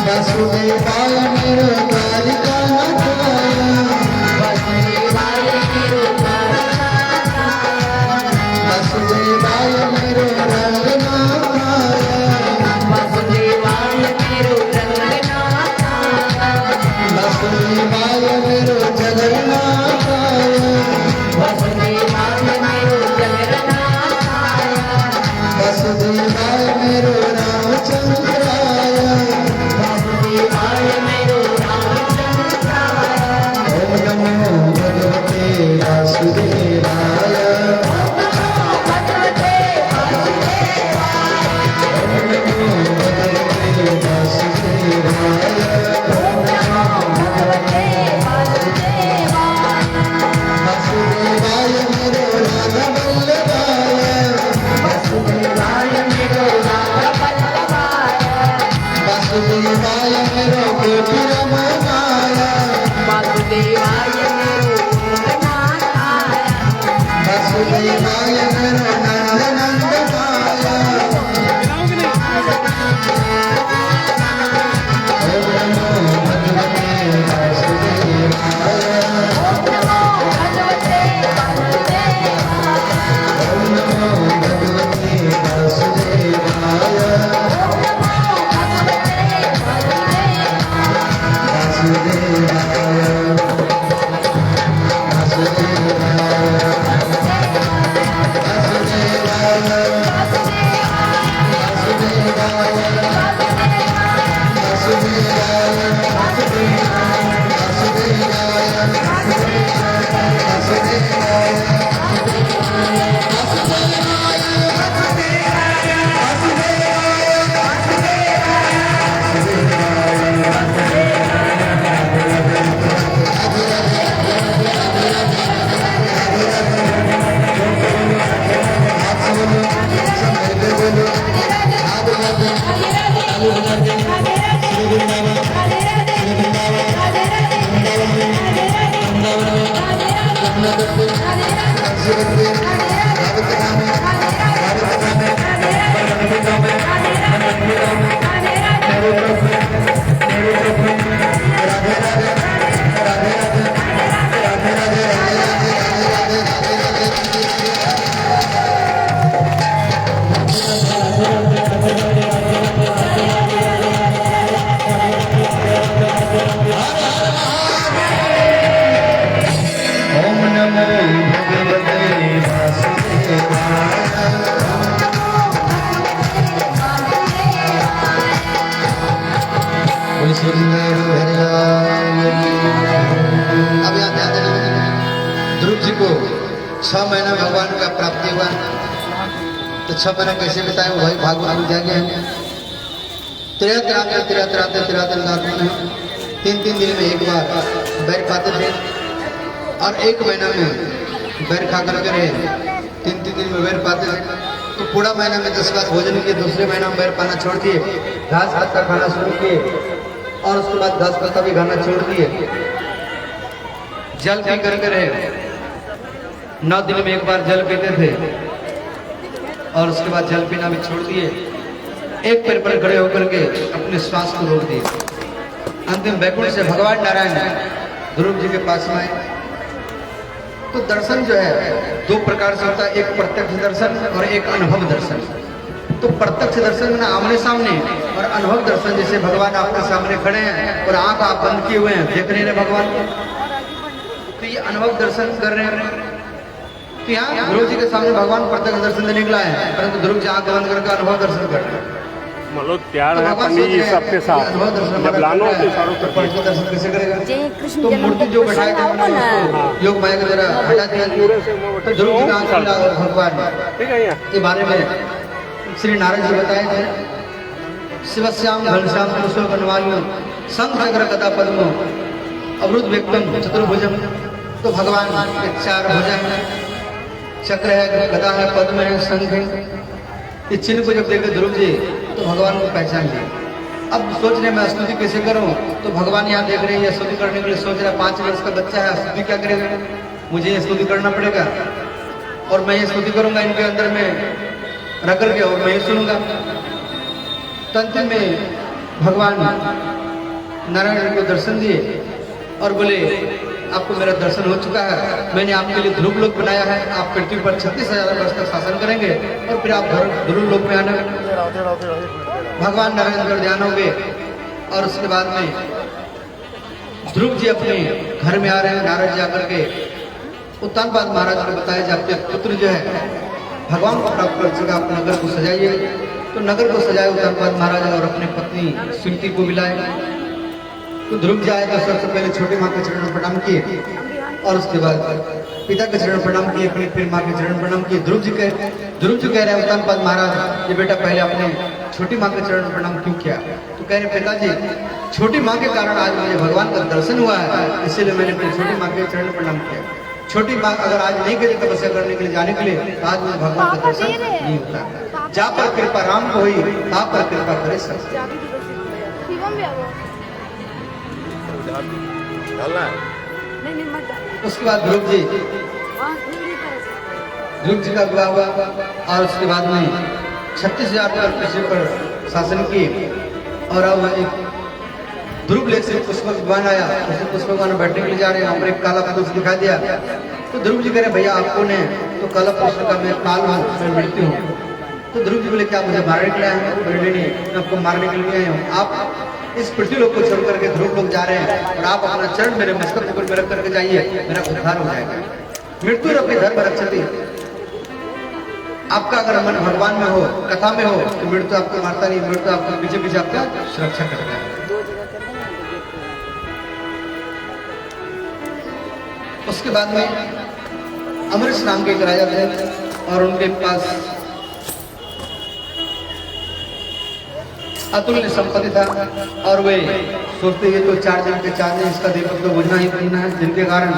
वासुदेवाय मेरो द्वारिका नाथाय वासुदेवाय मेरो वासुदेवाय मेरो रंगनाथाय वासुदेवाय मेरो रंगनाथाय वासुदेवाय मेरो जगन्नाथाय वासुदेवाय मेरो जगन्नाथाय वासुदेवाय मेरो रामचंद्राय वासुदेवाय मेरो रामचंद्राय ओम नमो भगवते वासुदेवाय ओम नमो भगवते वासुदेवाय ओम नमो भगवते वासुदेवाय ओम नमो भगवते वासुदेवाय वासुदेवाय मेरो राम वल्लभाय वासुदेवाय मेरो राम वल्लभाय वासुदेवाय मेरो गोपी रमणाय वासुदेवाय मेरो रंगनाथाय वासुदेवाय मेरो नंदनंदनाय ओम नमो भगवते वासुदेवाय ओम नमो भगवते वासुदेवाय ओम नमो भगवते वासुदेवाय ओम नमो भगवते वासुदेवाय अब यहाँ ध्यान देना, ध्रुव जी को 6 महीना भगवान का प्राप्ति हुआ, तो 6 महीना कैसे बिताए वो भाई भागवत में जाके हैं। 73 रात में 3 दिन में एक बार बैर खाते थे और 1 महीना में बैर खा कर रहे, 3 दिन में बैर पाते थे। तो पूरा महीना में 10 बार भोजन किए, दूसरे महीना में बैर पाना छोड़ दिए, घास पत्ता खाना शुरू किए और उसके बाद घास पत्ता भी खाना छोड़ दिए। जल पी करके रहे, 9 दिन में एक बार जल पीते थे और उसके बाद जल पीना भी छोड़ दिए। एक पैर पर खड़े होकर के अपने श्वास को रोक दिए। अंतिम बैकुंठ से भगवान नारायण ध्रुव जी के पास में आए। तो दर्शन जो है 2 प्रकार से होता है, एक प्रत्यक्ष दर्शन और एक अनुभव दर्शन। तो प्रत्यक्ष दर्शन में आमने सामने और अनुभव दर्शन जैसे भगवान आपके सामने खड़े हैं और आंख आप बंद किए हुए हैं, देख रहे हैं भगवान को, तो ये अनुभव दर्शन कर रहे हैं। तो यहाँ ध्रुव जी के सामने भगवान प्रत्यक्ष दर्शन देने निकला है, परंतु ध्रुव जी आंख बंद करके अनुभव दर्शन कर रहे हैं। मतलब प्यार है पंडित जी सबके साथ, जब लानो तो सारों पर दर्शन कैसे करेगा? तो मूर्ति जो बैठाए थे उन्होंने योग माया के द्वारा हटा दिया। तो ध्रुव जी का आंख खुला भगवान ठीक है के बारे में श्री नारायण जी बताए थे। शिवश्याम घनश्याम पुरुषो बनवालियो संघ चक्र गदा पद्मो अवरुद्ध व्यक्तम चतुर्भुजम। तो भगवान के 4 भुजा है, चक्र है, गदा है, पद्म है, शंख है। इस चिन्ह को जब देखे ध्रुव जी तो भगवान को पहचान लिया। अब सोच रहे मैं स्तुति कैसे करूं, तो भगवान यहाँ देख रहे हैं, स्तुति करने के लिए सोच रहा 5 वर्ष का बच्चा है, स्तुति क्या करेगा, मुझे ये स्तुति करना पड़ेगा और मैं ये स्तुति करूंगा, इनके अंदर में रगड़ के और मैं ये सुनूंगा। तो अंतिम में भगवान नारायण को दर्शन दिए और बोले आपको मेरा दर्शन हो चुका है, मैंने आपके लिए ध्रुव लोक बनाया है, आप पृथ्वी पर 36,000 वर्ष तक शासन करेंगे और फिर आप ध्रुव लोक में आना। भगवान नारायण पर ध्यान हो गए और उसके बाद में ध्रुव जी अपने घर में आ रहे हैं। नारद जी आकर के उत्तानपाद महाराज ने बताया कि आपके पुत्र जो है भगवान को प्राप्त कर चुका, आप नगर को सजाइए। तो नगर को सजाए उत्तानपाद महाराज और अपनी पत्नी सुनीति को मिलाए। तो ध्रुव जी आए तो सबसे पहले छोटी माँ के चरण प्रणाम किए और उसके बाद पिता के चरण प्रणाम किए, फिर माँ के चरण प्रणाम किए। ध्रुव जी कह रहे हैं उत्तानपाद महाराज ये बेटा पहले आपने छोटी माँ के चरण प्रणाम क्यों किया? तो कह रहे पिताजी छोटी माँ के कारण आज मुझे भगवान का दर्शन हुआ है, इसीलिए मैंने अपनी छोटी माँ के चरण प्रणाम किया। छोटी माँ अगर आज नहीं गई तपस्या करने के लिए जाने के लिए तो आज मुझे भगवान का दर्शन नहीं होता। जहाँ पर कृपा राम को हुई वहाँ पर कृपा करे सब। उसके बाद ध्रुव जी का विवाह हुआ और उसके बाद में 36,000 पर पृथ्वी पर शासन किए। और अब एक ध्रुव लेख से पुष्पक भगवान आया, उसे पुष्पक भगवान बैठने के लिए जा रहे हैं, वहाँ पर एक काला पुरुष दिखा दिया। तो ध्रुव जी कह रहे भैया आपको ने तो काला पुरुष का मैं काल हूँ, मैं मृत्यु हूँ। तो ध्रुव जी बोले क्या मुझे मारने के लिए आए हैं? बोले नहीं मैं आपको मारने के लिए आया हूँ। आप इस पृथ्वी लोक को छोड़ करके ध्रुव लोग जा रहे हैं और आप अपना चरण मेरे मस्तक ऊपर में रख करके जाइए, मेरा उद्धार हो जाएगा। मृत्यु अपने धर्म रक्षती। आपका अगर मन भगवान में हो, कथा में हो तो मृत्यु आपको मारता नहीं, मृत्यु आपको पीछे पीछे आपका सुरक्षा करता है। उसके बाद में अमरीश नाम के एक राजा थे और उनके पास अतुल्य संपत्ति था और वे सोचते ये तो 4 दिन के 4 दिन इसका दीपक तो बुझना ही बुझना है, जिनके कारण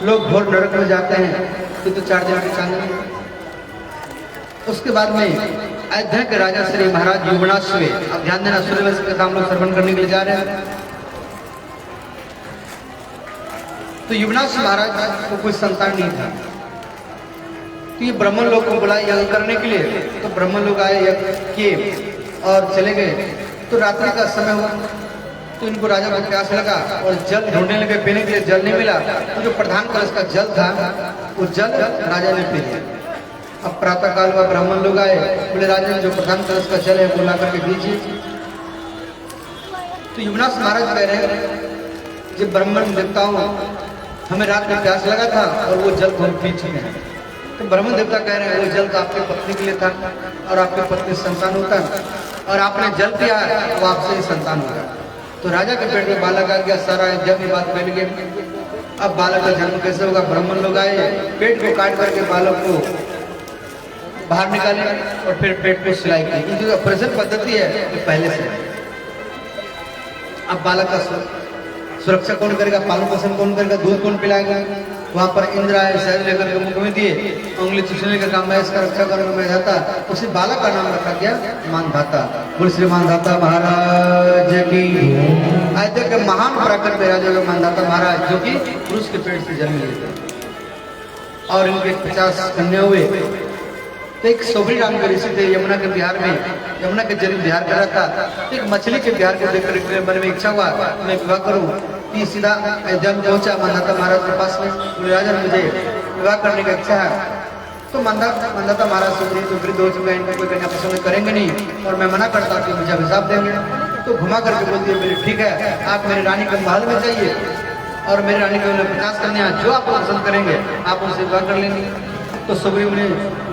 लोग घोर नरक में जाते हैं। तो 4 दिन के 4 दिन। उसके बाद में अयोध्या के राजा श्री महाराज युवनाश्व, अब ध्यान देना सूर्यवंश का हम लोग श्रवण करने के लिए जा रहे हैं। तो युवनाश्व महाराज को कोई संतान नहीं था, तो ये ब्राह्मण लोग को बुलाए यज्ञ करने के लिए। तो ब्राह्मण लोग आए, यज्ञ किए और चले गए। तो रात्रि का समय हुआ तो इनको राजा को प्यास लगा और जल ढूंढने लगे, पीने के लिए जल नहीं मिला। तो जो प्रधान कलश का जल था वो जल राजा ने पी लिया। अब प्रातः काल हुआ, ब्राह्मण लोग आए, बोले राजा जो प्रधान कलश का जल है वो ला करके दीजिए। तो युवनाश महाराज कह रहे हैं जब ब्राह्मण देवताओं हमें रात में प्यास लगा था और वो जल को हम पी चुके हैं। तो ब्राह्मण देवता कह रहे हैं वो जल तो आपकी पत्नी के लिए था और आपकी पत्नी संतान होता और आपने जल पिया है वो आपसे ही संतान होगा। तो राजा के पेट में बालक आ गया, सारा अयोध्या की बात फैल गई। अब बालक का जन्म कैसे होगा? ब्राह्मण लोग आए, पेट को काट करके बालक को बाहर निकाले और फिर पेट को सिलाई की। ये जो ऑपरेशन पद्धति है ये पहले से है। अब बालक का सुरक्षा कौन करेगा, पालन पोषण कौन करेगा, दूध कौन पिलाएगा? वहाँ पर इंद्र आए, शहर लेकर के मुख में दिए, उंगली चूसने का काम मैं इसका रक्षा करूंगा मैं जाता। उसी बालक का नाम रखा गया मानधाता। बोल श्री मानधाता महाराज की। अयोध्या के महान पराक्रम राजा मानधाता महाराज जो कि पुरुष के पेट से जन्म लिए थे और इनके 50 कन्या हुए। तो एक सोबरी राम के ऋषि थे यमुना के बिहार में, यमुना के जल बिहार कर रहा था। एक मछली के बिहार को देखकर मन में इच्छा हुआ मैं विवाह करूं। ये सीधा अयोध्या में पहुंचा मानधाता महाराज के पास में, बोले राजा मुझे विवाह करने का इच्छा है। तो मानधाता महाराज से वृद्ध हो चुका है, इनको कोई कन्या पसंद करेंगे नहीं और मैं मना करता हूँ कि मुझे अभिशाप देंगे। तो घुमा करके बोल दिए बोले ठीक है आप मेरी रानी के महल में जाइए और मेरी रानी के 50 कन्या जो आप पसंद करेंगे आप उनसे विवाह कर लेंगे। तो सुग्रीव ने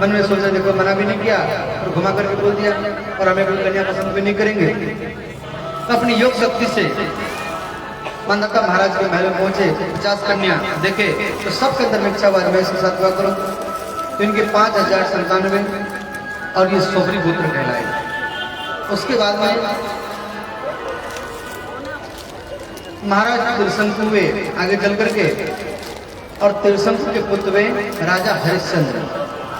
मन में सोचा देखो मना भी नहीं किया और घुमा करके बोल दिया और हमें कोई कन्या पसंद भी नहीं करेंगे। तो अपनी योग शक्ति से मानधाता महाराज के महल में पहुंचे, 50 कन्या देखे तो सबके अंदर में इच्छा हुआ मैं इसके साथ विवाह करूं। तो इनके 5000 संतान हुए और ये सोबरी पुत्र कहलाए। उसके बाद में महाराज त्रिशंकु हुए आगे चल करके और त्रिशंकु के पुत्र हुए राजा हरिश्चंद्र।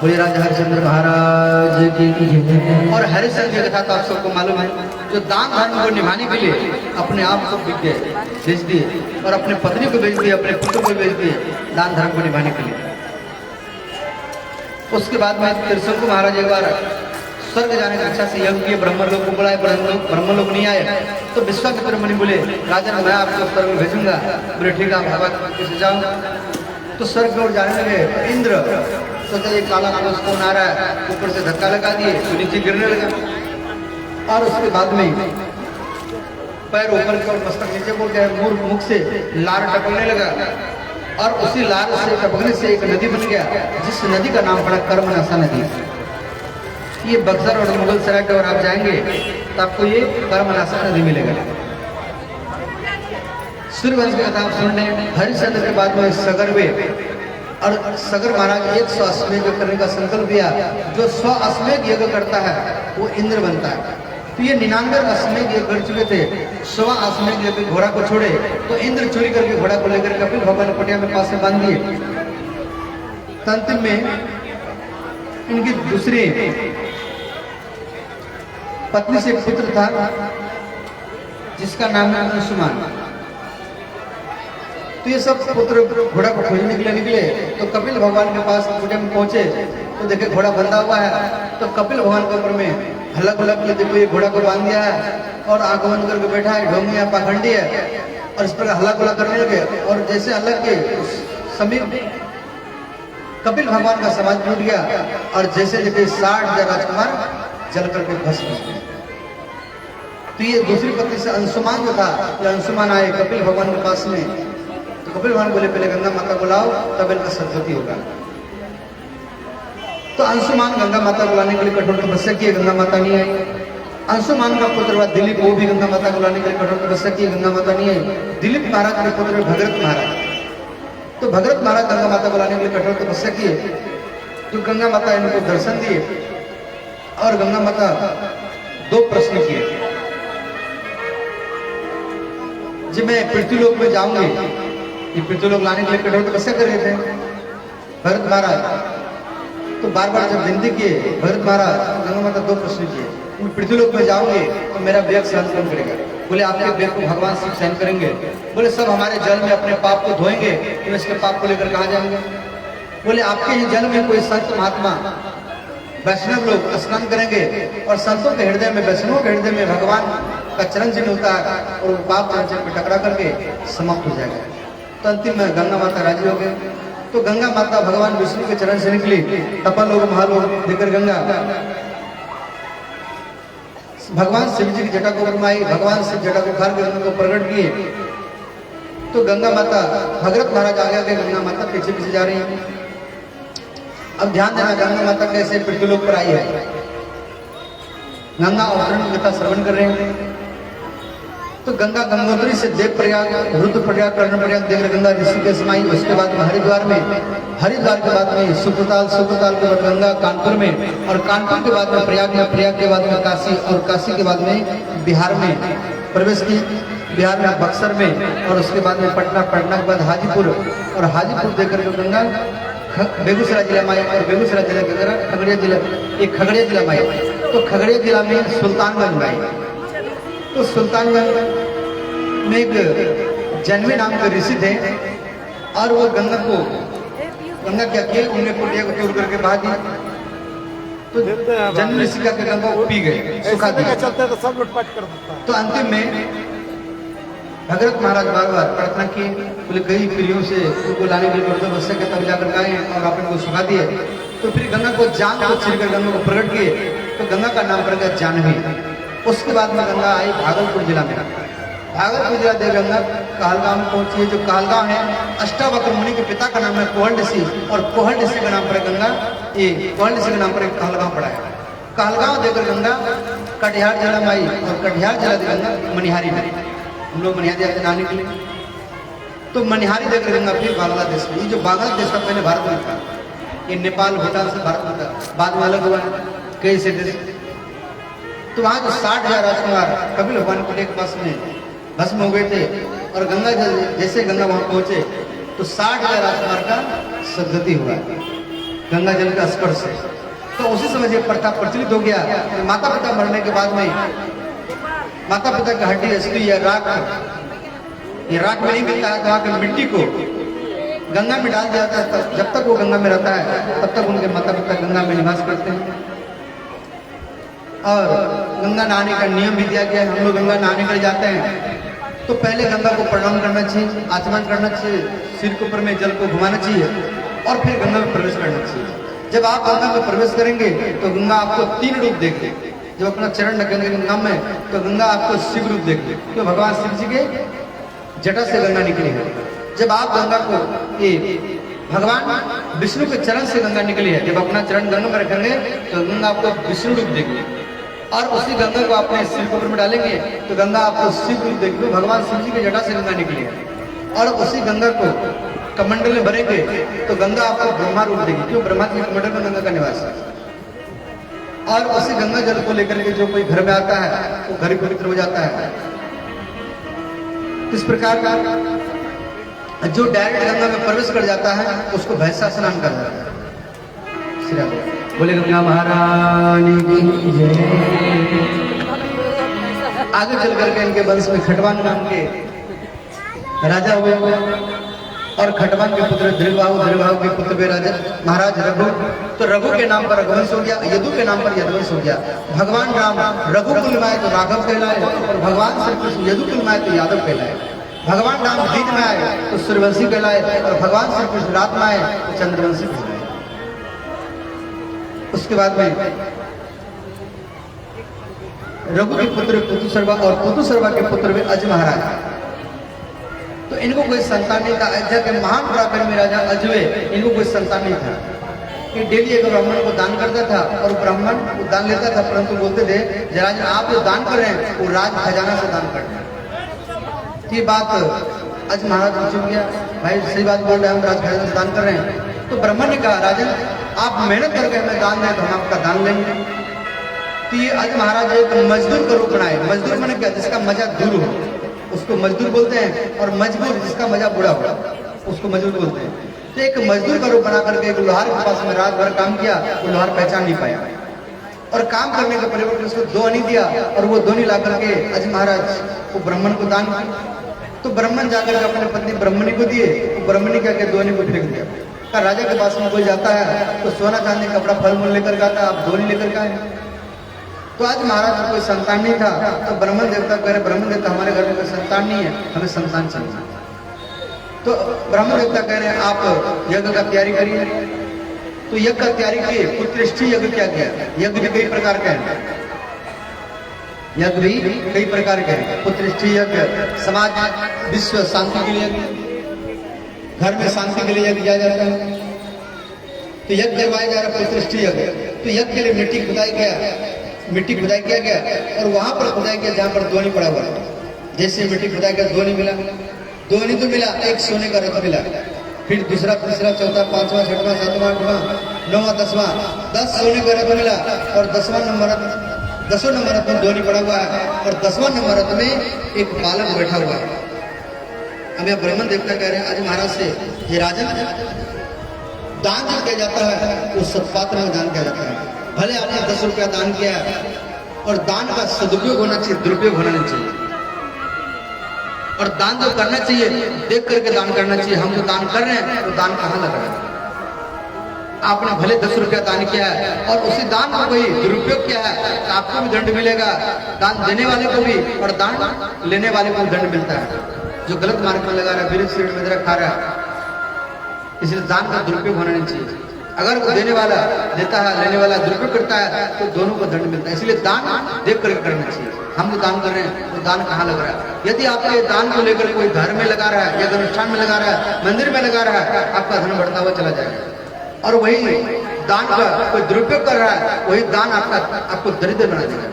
बोले राजा हरिश्चंद्र महाराज की। और हरिश्चंद्र की कथा तो आप सबको मालूम है, जो दान धर्म को निभाने के लिए अपने आप को भेज दिए और अपने पत्नी को भेज दिए, अपने पुत्र को भेज दिए दान धर्म को निभाने के लिए। उसके बाद में त्रिशंकु महाराज एक बार स्वर्ग जाने की इच्छा से यज्ञ किए, ब्रह्मलोक को बुलाए, ब्रह्मलोक नहीं आए। तो विश्वामित्र मुनि बोले राजन मैं आपको स्वर्ग में भेजूंगा। बोले ठीक है आप हवा से जाओ। तो स्वर्ग की ओर जाने लगे। तो इंद्र सोचा ये काला काला कौन आ रहा है, ऊपर से धक्का लगा दिए तो नीचे गिरने लगा। और उसके बाद में पैर ऊपर की ओर मस्तक नीचे बोल गया, मुख से लार टपकने लगा। और उसी लार से टपकने से एक नदी बन गया, जिस नदी का नाम पड़ा कर्मनाशा नदी। ये बक्सर और मुगल सराय की ओर आप जाएंगे तो आपको ये कर्मनाशा नदी मिलेगा। सूर्यवंश की कथा आप सुन रहे हैं। हरिश्चंद्र के बाद में सगर हुए और सगर महाराज 100 अश्वमेध यज्ञ करने का संकल्प लिया। जो 100 अश्वमेध यज्ञ करता है वो इंद्र बनता है। तो ये 99 अश्वमेध यज्ञ कर चुके थे। 100 अश्वमेध यज्ञ घोड़ा को छोड़े तो इंद्र चोरी करके घोड़ा को लेकर कपिल भगवान पटिया में पास में बांध दिए। अंतिम में इनकी दूसरी पत्नी से पुत्र था जिसका नाम है अंशुमान। तो ये सब पुत्र घोड़ा को खोजने के लिए निकले। तो कपिल भगवान के पास कुटिया में पहुंचे तो देखे घोड़ा बंधा हुआ है। तो कपिल भगवान के ऊपर में हल्ला गुल्ला किया, देखो ये घोड़ा को बांध दिया है और आंख बंद करके बैठा है, ढोंगी है, पाखंडी है। और इस पर हल्ला गुल्ला करने लगे। और जैसे हल्ला के समीप कपिल भगवान का समाज टूट गया और जैसे जैसे 60 राजकुमार जल करके भस्म हो गए। तो ये दूसरी पत्नी से अंशुमान जो था, ये अंशुमान आए कपिल भगवान के पास में। तो कपिल भगवान बोले पहले गंगा माता बुलाओ तब इनका सदगति होगा। तो अंशुमान गंगा माता बुलाने के लिए कठोर तपस्या की, गंगा माता नहीं आई। अंशुमान का पुत्र हुआ दिलीप, वो भी गंगा माता बुलाने के लिए कठोर तपस्या की, गंगा माता नहीं आई। दिलीप महाराज के पुत्र भगरत महाराज, तो भगरत महाराज गंगा माता बुलाने के लिए कठोर तपस्या किए। तो गंगा माता इनको दर्शन दिए और गंगा माता 2 प्रश्न किए। जब मैं पृथ्वीलोक में जाऊंगी, ये पृथ्वीलोक लाने के लिए कठोर तपस्या कर रहे थे भरत महाराज। तो बार बार जब विनती किए भरत महाराज, गंगा माता 2 प्रश्न किए। मैं पृथ्वीलोक में जाऊंगे तो मेरा वेग सहन कौन करेगा? बोले आपके वेग को भगवान शिव सहन करेंगे। बोले सब हमारे जल में अपने पाप को धोएंगे तो इसके पाप को लेकर कहाँ जाएंगे? बोले आपके ही जल में कोई संत महात्मा वैष्णव लोग स्नान करेंगे और संतों के हृदय में, वैष्णवों के हृदय में भगवान का चरण चिन्ह होता है और वो पाप चरण पे टकरा करके समाप्त हो जाएगा। तो अंतिम में गंगा माता राजी हो गए। तो गंगा माता भगवान विष्णु के चरण से निकली, तपल लोग महालोग देकर गंगा भगवान शिव जी की जटा को घुमाई। भगवान शिव जटा को उखाड़ के गंगा को प्रकट किए। तो गंगा माता, भगरत महाराज आगे आगे, गंगा माता पीछे पीछे जा रही है। अब ध्यान देना गंगा माता कैसे पृथ्वीलोक पर आई है। गंगा अवतरण कथा श्रवण कर रहे हैं। तो गंगा गंगोत्री से देव प्रयाग, रुद्रप्रयाग, कर्णप्रयाग, देव गंगा ऋषिकेश में आई। उसके बाद में हरिद्वार में, हरिद्वार के बाद में सुप्रताल, सुप्रताल के बाद गंगा कानपुर में, और कानपुर के बाद में प्रयाग में, प्रयाग के बाद में काशी, और काशी के बाद में बिहार में प्रवेश की। बिहार में बक्सर में, और उसके बाद में पटना, पटना के बाद हाजीपुर, और हाजीपुर देकर के गंगा बेगूसराय जिला में आई। और बेगूसराय जिला के अंदर खगड़िया जिला, एक खगड़िया जिला में आई। तो खगड़िया जिला में सुल्तानगंज में आई। तो सुल्तानगंज में एक जन्मी नाम के ऋषि थे और वो गंगा क्या किए, उन्हें कुटिया को तोड़ करके बहा दी। तो जन्म ऋषि का गंगा को पी गए, सुखा दिया। चलता है तो सब लुटपाट कर देता है। तो अंतिम में भगरत महाराज बार बार प्रार्थना की, बोले कई पीढ़ियों से उनको लाने के लिए तपस्या के तब जाकर आए और आपने को सुखा दिए। तो फिर गंगा को जान को छिड़कर गंगा को प्रकट किए। तो गंगा का नाम पड़ गया जानवी। उसके बाद में गंगा आई भागलपुर जिला में। भागलपुर जिला देव गंगा कहलगांव में पहुंची है। जो कहलगांव है, अष्टावक्र मुनि के पिता का नाम है कोहल ऋषि, और कोहल ऋषि का नाम पर गंगा, ये कोहल ऋषि के नाम पर एक कहलगांव पड़ा है। कहलगांव देकर गंगा कटिहार जिला में आई, और कटिहार जिला देकर गंगा मनिहारी में। हम लोग मनिहारी जाते नहाने के लिए। तो मनिहारी देकर गंगा फिर बांग्लादेश में। ये जो बांग्लादेश का पहले भारत में था, ये नेपाल भूटान से भारत में था, बाद में अलग हुआ कई से देश। तो वहां जो 60,000 राजकुमार कपिल भगवान के पास में भस्म हो गए थे, और गंगा जल, जैसे गंगा वहां पहुंचे तो 60,000 राजकुमार का सदगति हुआ गंगा जल का स्पर्श से। तो उसी समय ये प्रथा प्रचलित हो गया कि माता पिता मरने के बाद में माता पिता की हड्डी, अस्थि या राख, ये राख में नहीं मिलता है, तो वहां की मिट्टी को गंगा में डाल दिया जाता है। जब तक वो गंगा में रहता है तब तक उनके माता पिता गंगा में निवास करते हैं। और गंगा नहाने का नियम भी दिया गया है। हम लोग गंगा नहाने के लिए जाते हैं तो पहले गंगा को प्रणाम करना चाहिए, आचमन करना चाहिए, सिर के ऊपर में जल को घुमाना चाहिए और फिर गंगा में प्रवेश करना चाहिए। जब आप गंगा में प्रवेश करेंगे तो गंगा आपको 3 रूप देगी। जब अपना चरण रखेंगे गंगा में तो गंगा आपको शिव रूप देगी, तो भगवान शिव जी के जटा से गंगा निकली है। जब आप गंगा को भगवान विष्णु के चरण से गंगा निकली है, जब अपना चरण गंगा में रखेंगे तो गंगा आपको विष्णु रूप देगी और उसी गंगा को अपने सिर के ऊपर में डालेंगे तो गंगा आपको शिव रूप देगी। भगवान शिव जी के जटा से गंगा निकली है और उसी गंगा को कमंडल में भरेंगे तो गंगा आपको ब्रह्मा रूप देगी, क्यों ब्रह्मा के कमंडल में गंगा का निवास है। और उसी गंगा जल को लेकर के जो कोई घर में आता है वो घर पवित्र हो जाता है। इस प्रकार का जो डायरेक्ट गंगा में प्रवेश कर जाता है उसको भैंसा स्नान कर जाता है। बोले गंगा महारानी की जय। आगे चल करके इनके वंश में खटवान नाम के राजा हुए और खटवान के पुत्र द्रिबाहु के पुत्र वे राजा महाराज रघु। तो रघु के नाम पर रघुवंश हो गया, यदु के नाम पर यदुवंश हो गया। भगवान राम रघु कुल में आए तो राघव कहलाए और भगवान श्री कृष्ण यदु कुल में आए तो यादव कहलाए। भगवान राम बीज में आए तो सूर्यवंशी कहलाए और भगवान श्री कृष्ण रात में आए तो चंद्रवंशी कहलाए। उसके बाद में रघु के पुत्र पुतुसर्वा और पुतुसर्वा के पुत्र वे अज महाराज। तो इनको कोई संतान नहीं था। अयोध्या के महान पराक्रमी राजा अजय, इनको कोई संतान नहीं था कि डेली एक ब्राह्मण को दान करता था और ब्राह्मण वो दान लेता था, परंतु बोलते थे जराजन आप जो दान कर रहे हैं वो राज खजाना से दान कर रहे हैं। ये बात अज महाराज पूछ गया, भाई सही बात बोल रहे हैं, हम राज खजाना से दान कर रहे हैं। तो ब्राह्मण ने कहा राजन आप मेहनत करके हमें दान दें तो हम आपका दान लेंगे। तो ये अज महाराज एक मजदूर का रूप बनाए। मजदूर मैंने क्या, जिसका मजा दूर हो उसको मजदूर बोलते हैं, और मजबूर जिसका मजा बुरा हो उसको मजदूर बोलते हैं। तो एक मजदूर का रूप बना करके एक लोहार के पास में रात भर काम किया, वो लोहार पहचान नहीं पाया और काम करने के परिवर्तन उसको 2 आनी दिया और वो 2 आनी ला करके अज महाराज को ब्राह्मण को दान किया। तो ब्राह्मण जाकर के अपने पत्नी ब्राह्मणी को दिए, तो ब्राह्मणी क्या 2 आनी को फेंक दिया। का राजा के पास में कोई जाता है तो सोना चांदी कपड़ा फल मूल लेकर के आता है, आप 2 आनी लेकर के आए। तो आज महाराज को कोई संतान नहीं था तो ब्राह्मण देवता कह रहे ब्राह्मण देवता हमारे घर में कोई संतान नहीं है, हमें संतान चाहिए। तो ब्राह्मण देवता कह रहे हैं आप यज्ञ का तैयारी करिए। तो यज्ञ का तैयारी किए। पुत्रेष्ठी यज्ञ क्या गया, यज्ञ भी कई प्रकार का है, यज्ञ भी कई प्रकार के हैं। पुत्रेष्ठी यज्ञ समाज विश्व शांति के लिए, घर में शांति के लिए यज्ञ किया जाता है। तो यज्ञ करवाया जा रहा है पुत्रेष्ठी यज्ञ। तो यज्ञ के लिए मिट्टी खुदाई किया गया और वहां पर खुदाई किया जहां पर 2 आनी पड़ा हुआ है। जैसे मिट्टी खुदाई किया 2 आनी मिला, 2 आनी तो मिला, एक सोने का रथ मिला, फिर दूसरा तीसरा चौथा 5वां 6वां 7वां 8वां 9वां 10वां 10 सोने का रथ मिला और 10वां नंबर 10वें नंबर रथ में 2 आनी पड़ा हुआ है और 10वां नंबर रथ में एक बालक बैठा हुआ है। अब यह ब्राह्मण देवता कह रहे हैं आज महाराज से, ये राजन दान जो किया जाता है वो सत्पात्र में दान किया जाता है। भले आपने 10 रुपया दान किया और दान का सदुपयोग होना चाहिए, दुरुपयोग होना नहीं चाहिए। और दान जो करना चाहिए देख करके दान करना चाहिए। हम जो दान कर रहे हैं तो दान कहाँ लग रहा है। आपने भले 10 रुपया दान किया है और उसी दान को कोई दुरुपयोग किया है तो आपको भी दंड मिलेगा, दान देने वाले को भी और दान लेने वाले को भी दंड मिलता है। जो गलत मार्ग में लगा रहा है, बीड़ी सिगरेट वगैरह खा रहा है, इसलिए दान का दुरुपयोग होना नहीं चाहिए। अगर वो देने वाला देता है, लेने वाला दुरुपयोग करता है तो दोनों को दंड मिलता है। इसलिए दान देख करके करना चाहिए। हम जो दान कर रहे हैं तो दान कहाँ लग रहा है। यदि आपके दान को लेकर कोई घर में लगा रहा है या अनुष्ठान में लगा रहा है, मंदिर में लगा रहा है, आपका धन बढ़ता हुआ चला जाएगा। और वही दान का कोई दुरुपयोग कर रहा है, वही दान आपको दरिद्र बना देगा।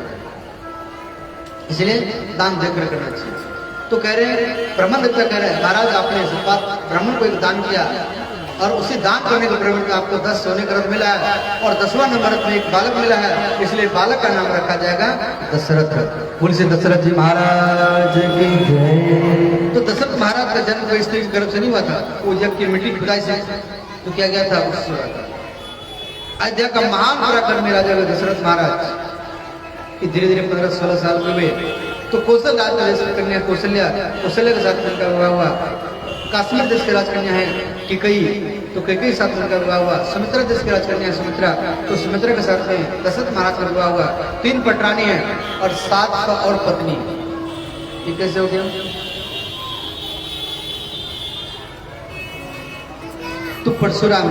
इसलिए दान देख कर करना चाहिए। तो कह रहे हैं ब्राह्मण देवता कह रहे हैं महाराज आपने ब्राह्मण को एक दान किया और उसी दान करने के परिवर्तन आपको 10 सोने का रथ मिला है और 10वां नंबर रथ में एक बालक मिला है, इसलिए बालक का नाम रखा जाएगा दशरथ रथ। बोल से दशरथ जी महाराज की जय। तो दशरथ महाराज का जन्म कोई स्त्री की गर्भ से नहीं हुआ था, वो यज्ञ की मिट्टी खुदाई से तो क्या गया था उससे हुआ था। अयोध्या का महान पराक्रमी राजा दशरथ महाराज कि धीरे धीरे 15-16 साल के हुए तो कौशल राज का कन्या कौशल्या के साथ उनका विवाह हुआ। कश्मीर देश के राजकन्या है कैकेयी, तो कैकेयी साथ उनका विवाह हुआ। सुमित्रा देश की राजकन्या सुमित्रा, तो सुमित्रा के साथ में दशरथ महाराज का विवाह हुआ। 3 पटरानी है और 700 और पत्नी। ये कैसे हो गया? तो परशुराम,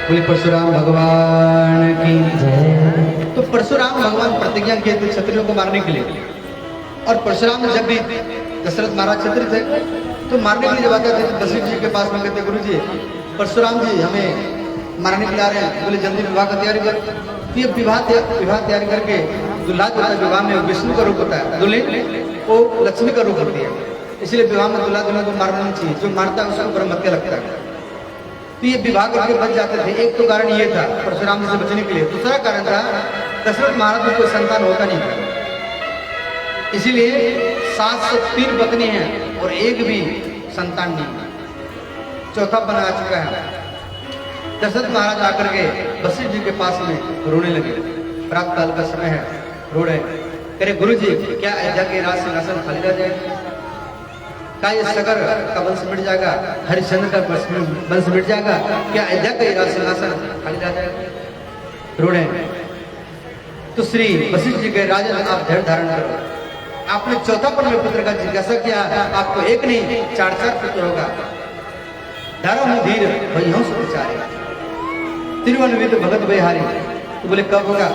बोले परशुराम भगवान की जय। तो परशुराम भगवान प्रतिज्ञा किए थे क्षत्रियों को मारने के लिए। और परशुराम जब भी दशरथ महाराज क्षत्रिय थे तो मारने के लिए जब आते थे तो वशिष्ठ जी के पास में कहते गुरु जी परशुराम जी हमें मारने के लिए आ रहे हैं। बोले जल्दी विवाह का तैयारी कर। तो ये विवाह तैयारी करके दुल्हा जो होता है विवाह में विष्णु का रूप होता है, दुल्हन वो लक्ष्मी का रूप होती है। इसलिए विवाह में दूल्हा दुल्हन को मारना नहीं चाहिए, जो मारता है उसको ब्रह्म हत्या लगता है। तो ये विवाह करके बच जाते थे। एक तो कारण ये था परशुराम जी से बचने के लिए। दूसरा कारण था दशरथ महाराज को कोई संतान होता नहीं था, इसीलिए 703 पत्नी हैं और एक भी संतान नहीं। चौथा बना आ चुका है। दशरथ महाराज आकर के वशिष्ठ जी के पास में रोने लगे। प्रातः काल का समय है, रो रहे कह रहे गुरु जी क्या अयोध्या के राज सिंहासन खाली रह जाए? क्या ये सगर का वंश मिट जाएगा? हरिश्चंद्र का वंश मिट जाएगा? क्या अयोध्या का राज सिंहासन खाली रह जाएगा? रो रहे। तो श्री वशिष्ठ जी के राजन आप धैर्य धारण करो। आपने चौथा परम पुत्र का जिज्ञासा किया, आपको एक नहीं 4 पुत्र होगा। धर्म धीर वही सुचारे तिरुवनवित भगत बिहारी। तो बोले कब होगा?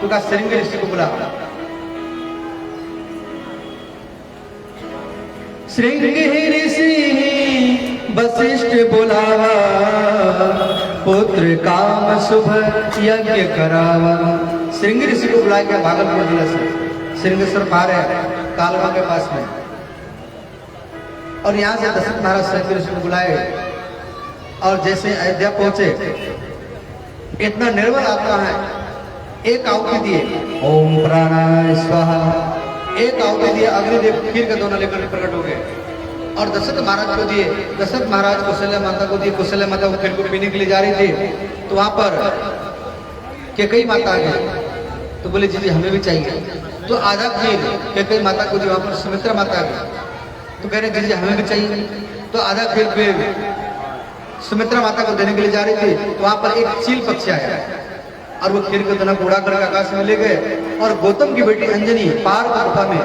तो कहा श्रृंग ऋषि को बुला। श्रृंग ऋषि वशिष्ठ बुलावा, पुत्र काम शुभ यज्ञ करावा। श्रृंग ऋषि को बुलाया गया भागलपुर जिला से। श्रृंगेश्वर पार है कालवा के पास में। और यहाँ से दशरथ महाराज श्रृंग ऋषि को बुलाए और जैसे अयोध्या पहुंचे इतना निर्बल आत्मा है, एक आहुति दिए ओम प्राणाय स्वाहा। एक आहुति दिए, अग्निदेव खीर का दोना लेकर प्रकट हो गए और दशरथ महाराज को दिए। दशरथ महाराज कौशल्या माता को दिए। कौशल्या माता वो खीर को पीने के लिए जा रही थी तो वहां पर कैकेयी माता आ गई। तो बोले जी हमें भी चाहिए। तो आधा खीर कैकेयी माता को दी। वहां पर सुमित्रा माता आ गई तो कह रहे जी हमें भी चाहिए। तो आधा खीर फिर सुमित्रा माता को देने के लिए जा रही थी तो वहां पर एक चील पक्षी आया और वो खीर को दोना को उड़ा कर आकाश में ले गए। और गौतम की बेटी अंजनी पार गुफा में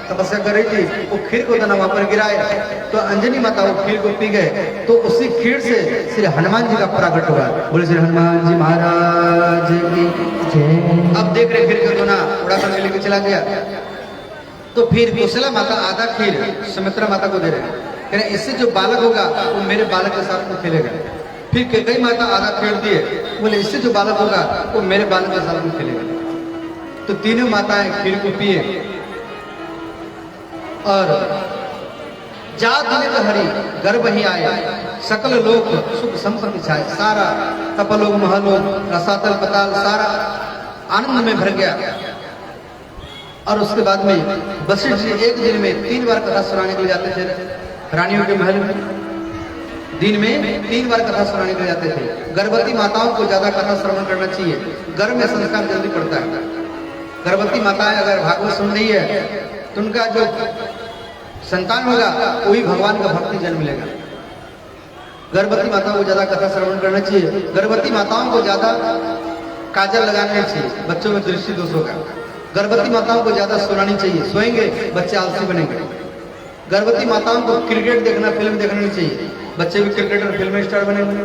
तपस्या कर रही थी, वो खीर को दोना वहां पर गिराए तो अंजनी माता वो खीर को पी गए। तो उसी खीर से श्री हनुमान जी का प्रागट हुआ। बोले श्री हनुमान जी महाराज की जय। अब देख रहे खीर को दोना उड़ा कर लेके चला गया। तो फिर कौशल्या माता आधा खीर सुमित्रा माता को दे रहे कह रहे इससे जो बालक होगा वो मेरे बालक के साथ में खेलेगा। फिर कैकेयी माता आधा खीर दिए, बोले इससे जो बालक होगा वो मेरे बालक के साथ में खेलेगा। तो तीनों माताएं खीर को पिए और जा दिने तो हरि गर्भ ही आए, सकल लोक सुख संपत्ति छाए। सारा तपलोक महलोक रसातल पताल सारा आनंद में भर गया। और उसके बाद में वशिष्ठ जी एक दिन में 3 बार कथा सुनाने के लिए जाते थे रानियों के महल में। दिन में 3 बार कथा सुनाने के लिए जाते थे। गर्भवती माताओं को ज्यादा कथा श्रवण करना चाहिए, गर्भ में संस्कार जल्दी पड़ता है। गर्भवती माताएं अगर भागवत सुन रही है तो उनका जो संतान होगा वही भगवान का भक्ति जन्म मिलेगा। गर्भवती माताओं को ज्यादा कथा श्रवण करना चाहिए। गर्भवती माताओं को ज्यादा काजल लगाना चाहिए, बच्चों में दृष्टि दोष होगा। गर्भवती माताओं को ज्यादा सोना चाहिए, सोएंगे बच्चे आलसी बनेंगे। गर्भवती माताओं को क्रिकेट देखना फिल्म देखना नहीं चाहिए, बच्चे भी क्रिकेटर फिल्म स्टार बनेंगे।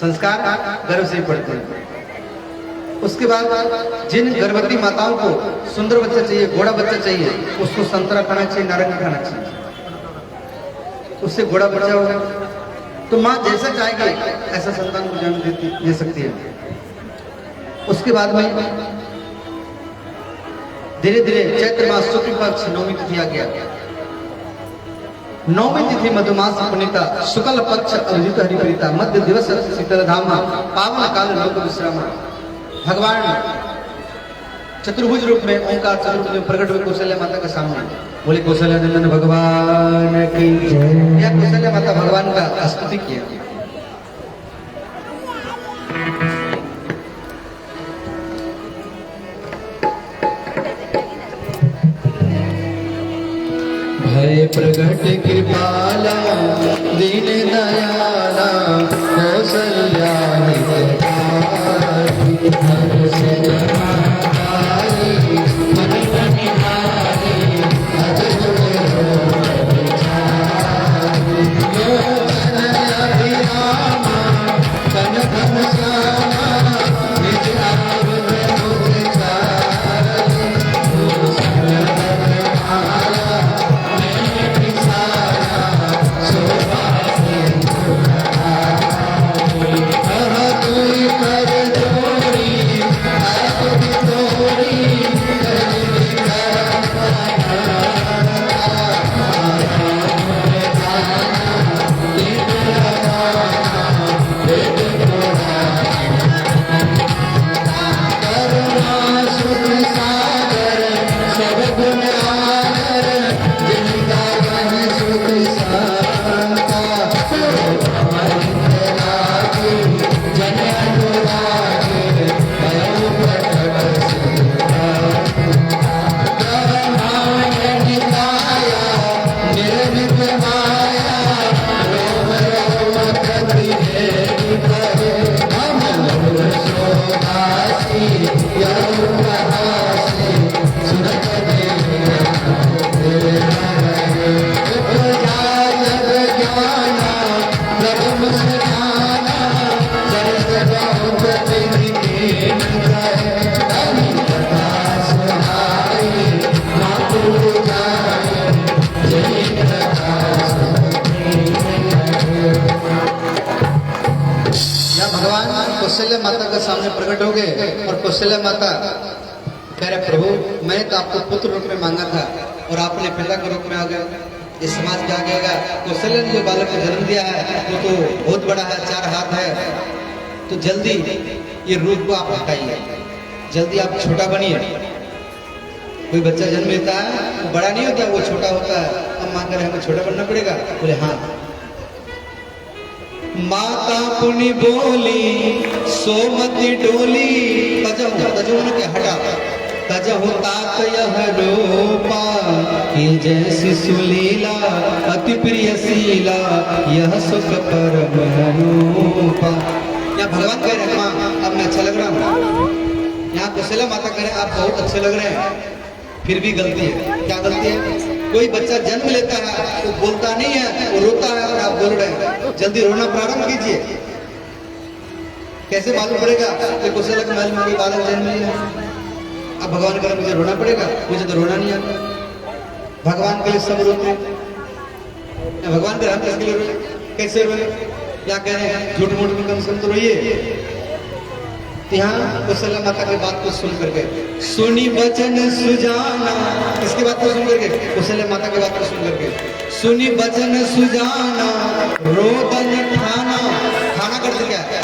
संस्कार गर्भ से ही पड़ते हैं। उसके बाद जिन गर्भवती माताओं को सुंदर बच्चा चाहिए, घोड़ा बच्चा चाहिए, उसको संतरा खाना चाहिए, नारंगी खाना चाहिए, उससे घोड़ा बच्चा होगा। तो माँ जैसा चाहेगी ऐसा संतान को जन्म दे सकती है। उसके बाद में धीरे धीरे चैत्र मास शुक्ल पक्ष 9वीं तिथि आ गया। 9वीं तिथि मधुमास पुनीता, शुक्ल पक्ष अभिजित हरिप्रीता, मध्य दिवस शीतल धामा, पावन काल लोक विश्रामा। भगवान चतुर्भुज रूप में ओंकार चतुर्भुज में प्रकट हुए कौशल्या माता के सामने। बोले कौशल्या नंदन भगवान की जय। या कौशल्या माता भगवान का स्तुति किया। भय प्रगट कृपाला दीन दयाला कौशल्या हितकारी हर से जमाकारी मन बनिहारी अज जुड़े हो विचारी यो तन अभिरामा तन धन श्यामा निज आवरण उचारी गुरु संग माया मैंने पिसारा शोभा कोई कर जोड़ी आप भी तोड़ी कौशल्या माता के सामने प्रकट हो गए और कौशल्या माता कह रहे प्रभु मैंने तो आपको पुत्र रूप में मांगा था और आपने पिता के रूप में आ गए। ये समाज क्या कहेगा? कौशल्या ने जो बालक को जन्म दिया है वो तो बहुत बड़ा है, 4 हाथ है, तो जल्दी ये रूप को आप हटाइए, जल्दी आप छोटा बनिए। कोई बच्चा जन्म लेता है वो बड़ा नहीं होता, वो छोटा होता है। अब मां कह रहे हमें छोटा बनना पड़ेगा। बोले हाँ। माता पुनि बोली सोमति डोली तजहु के हटा तजहु तात यह रूपा कि जैसी सुलीला अति प्रिय शीला यह सुख परम रूपा। यहाँ भगवान कह रहे हैं माँ अब मैं अच्छा लग रहा हूँ। यहाँ कौशल्या माता कह रहे हैं आप बहुत अच्छे लग रहे हैं, फिर भी गलती है। क्या गलती है? कोई बच्चा जन्म लेता है वो बोलता नहीं है, वो रोता है और आप बोल रहे हैं। जल्दी रोना प्रारंभ कीजिए। कैसे मालूम पड़ेगा कि कौशल्या के महल में कोई बालक जन्म लिया? अब भगवान कह रहे मुझे रोना पड़ेगा, मुझे तो रोना नहीं आता। भगवान के लिए सब रोते हैं। भगवान के हम किसके लिए रोए? कैसे रोए? क्या कह रहे हैं? झूठ मूठ में कम से कम तो रोइए। यहाँ कौशल्या माता की बात को सुन करके सुनी वचन सुजाना, इसकी बात को सुन करके कौशल्या माता की बात को सुन करके सुनी वचन सुजाना रोदन ठाना। ठाना करते क्या है?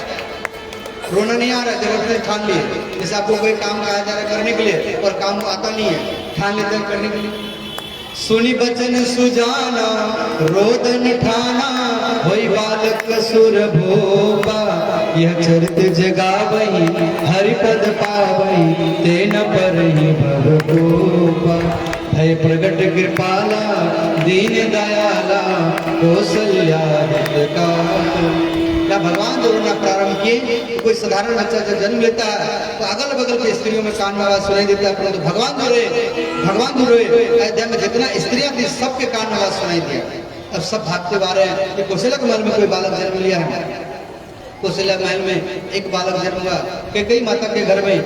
रोना नहीं आ रहा, जरूरत से ठान लिए। जैसे आपको कोई काम कहा जा रहा है करने के लिए और काम आता नहीं है, ठान लेते हैं करने के लिए। सुनी बचन सुजाना रोदन ठाना होई बालक सुर भोपा यह चरित जगावही हरिपद पावही तेन पर ही भव गोपा। भय प्रगट कृपाला दीन दयाला कौशल्या हितकारी। या भगवान जो रोना प्रारंभ किए, कोई साधारण बच्चा जब जन्म लेता है तो अगल बगल की स्त्रियों में कान में आवाज सुनाई देता है, परंतु भगवान जो रोए अयोध्या में जितना स्त्रियां थी सबके कान में आवाज सुनाई दिया। अब सब भागते आ रहे हैं कि कौशल्या के महल में कोई बालक जन्म लिया है। कौशल्या महल में एक बालक जन्म हुआ, कैकेयी माता के घर में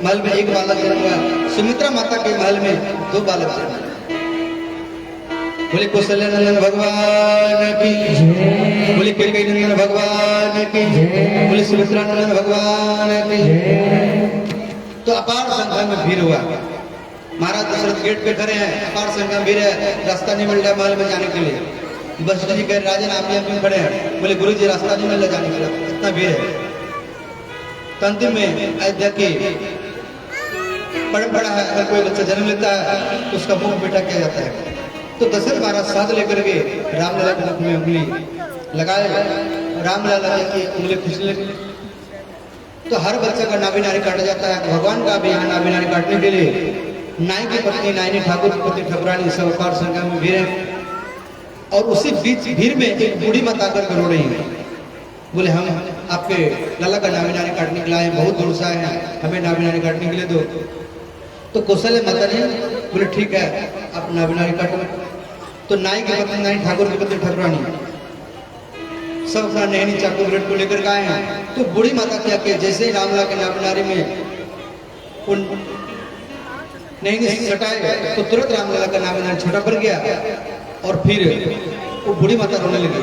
महल में एक बालक जन्म हुआ, सुमित्रा माता के महल में 2 बालक जन्म हुए। बोले कौशल्या नंदन भगवान की जय, बोले कैकेयी नंदन भगवान की जय, बोले सुमित्रा नंदन भगवान की जय। तो अपार संख्या में भीड़ हुआ। महाराज दशरथ गेट पे खड़े हैं, अपार संख्या में भीड़ है, रास्ता नहीं मिल रहा महल में जाने के लिए। वशिष्ठ जी कह राजन आप यहाँ क्यों खड़े हैं? बोले गुरु जी रास्ता नहीं मिल रहा जाने के लिए, इतना भीड़ है। तो अंतिम में अयोध्या की परंपरा है, अगर कोई बच्चा जन्म लेता है तो उसका मुख बेटा किया जाता है। तो दशरथ महाराज साथ लेकर के रामलला के मुख में उंगली लगाए, रामलला की उंगली खुशने लगी। तो हर बच्चा का नाभि नारी काटा जाता है। भगवान का भी यहाँ नाभि नारी काटने के लिए नाई की पत्नी नायनी ठाकुर की पत्नी ठकुरानी सब अपार संख्या में भीड़ है। और उसी बीच भीड़ में एक बूढ़ी माता आकर रो रही है। बोले हम आपके लाला का नामी नानी काटने के लिए आए, बहुत दूर से आए हैं, हमें नामी नानी काटने के लिए दो। तो कौशल्या माता ने बोले ठीक है आप नामी नानी काटो। तो नाई की पत्नी नानी ठाकुर की पत्नी ठाकुरानी सब अपना नैनी चाकू ब्लेड को लेकर के आए हैं। तो बूढ़ी माता क्या किया, जैसे ही रामला के नामी नारी में उन नैनी सटाए तो तुरंत रामलला का नामी नानी छोटा पड़ गया और फिर वो बूढ़ी माता रोने लगी।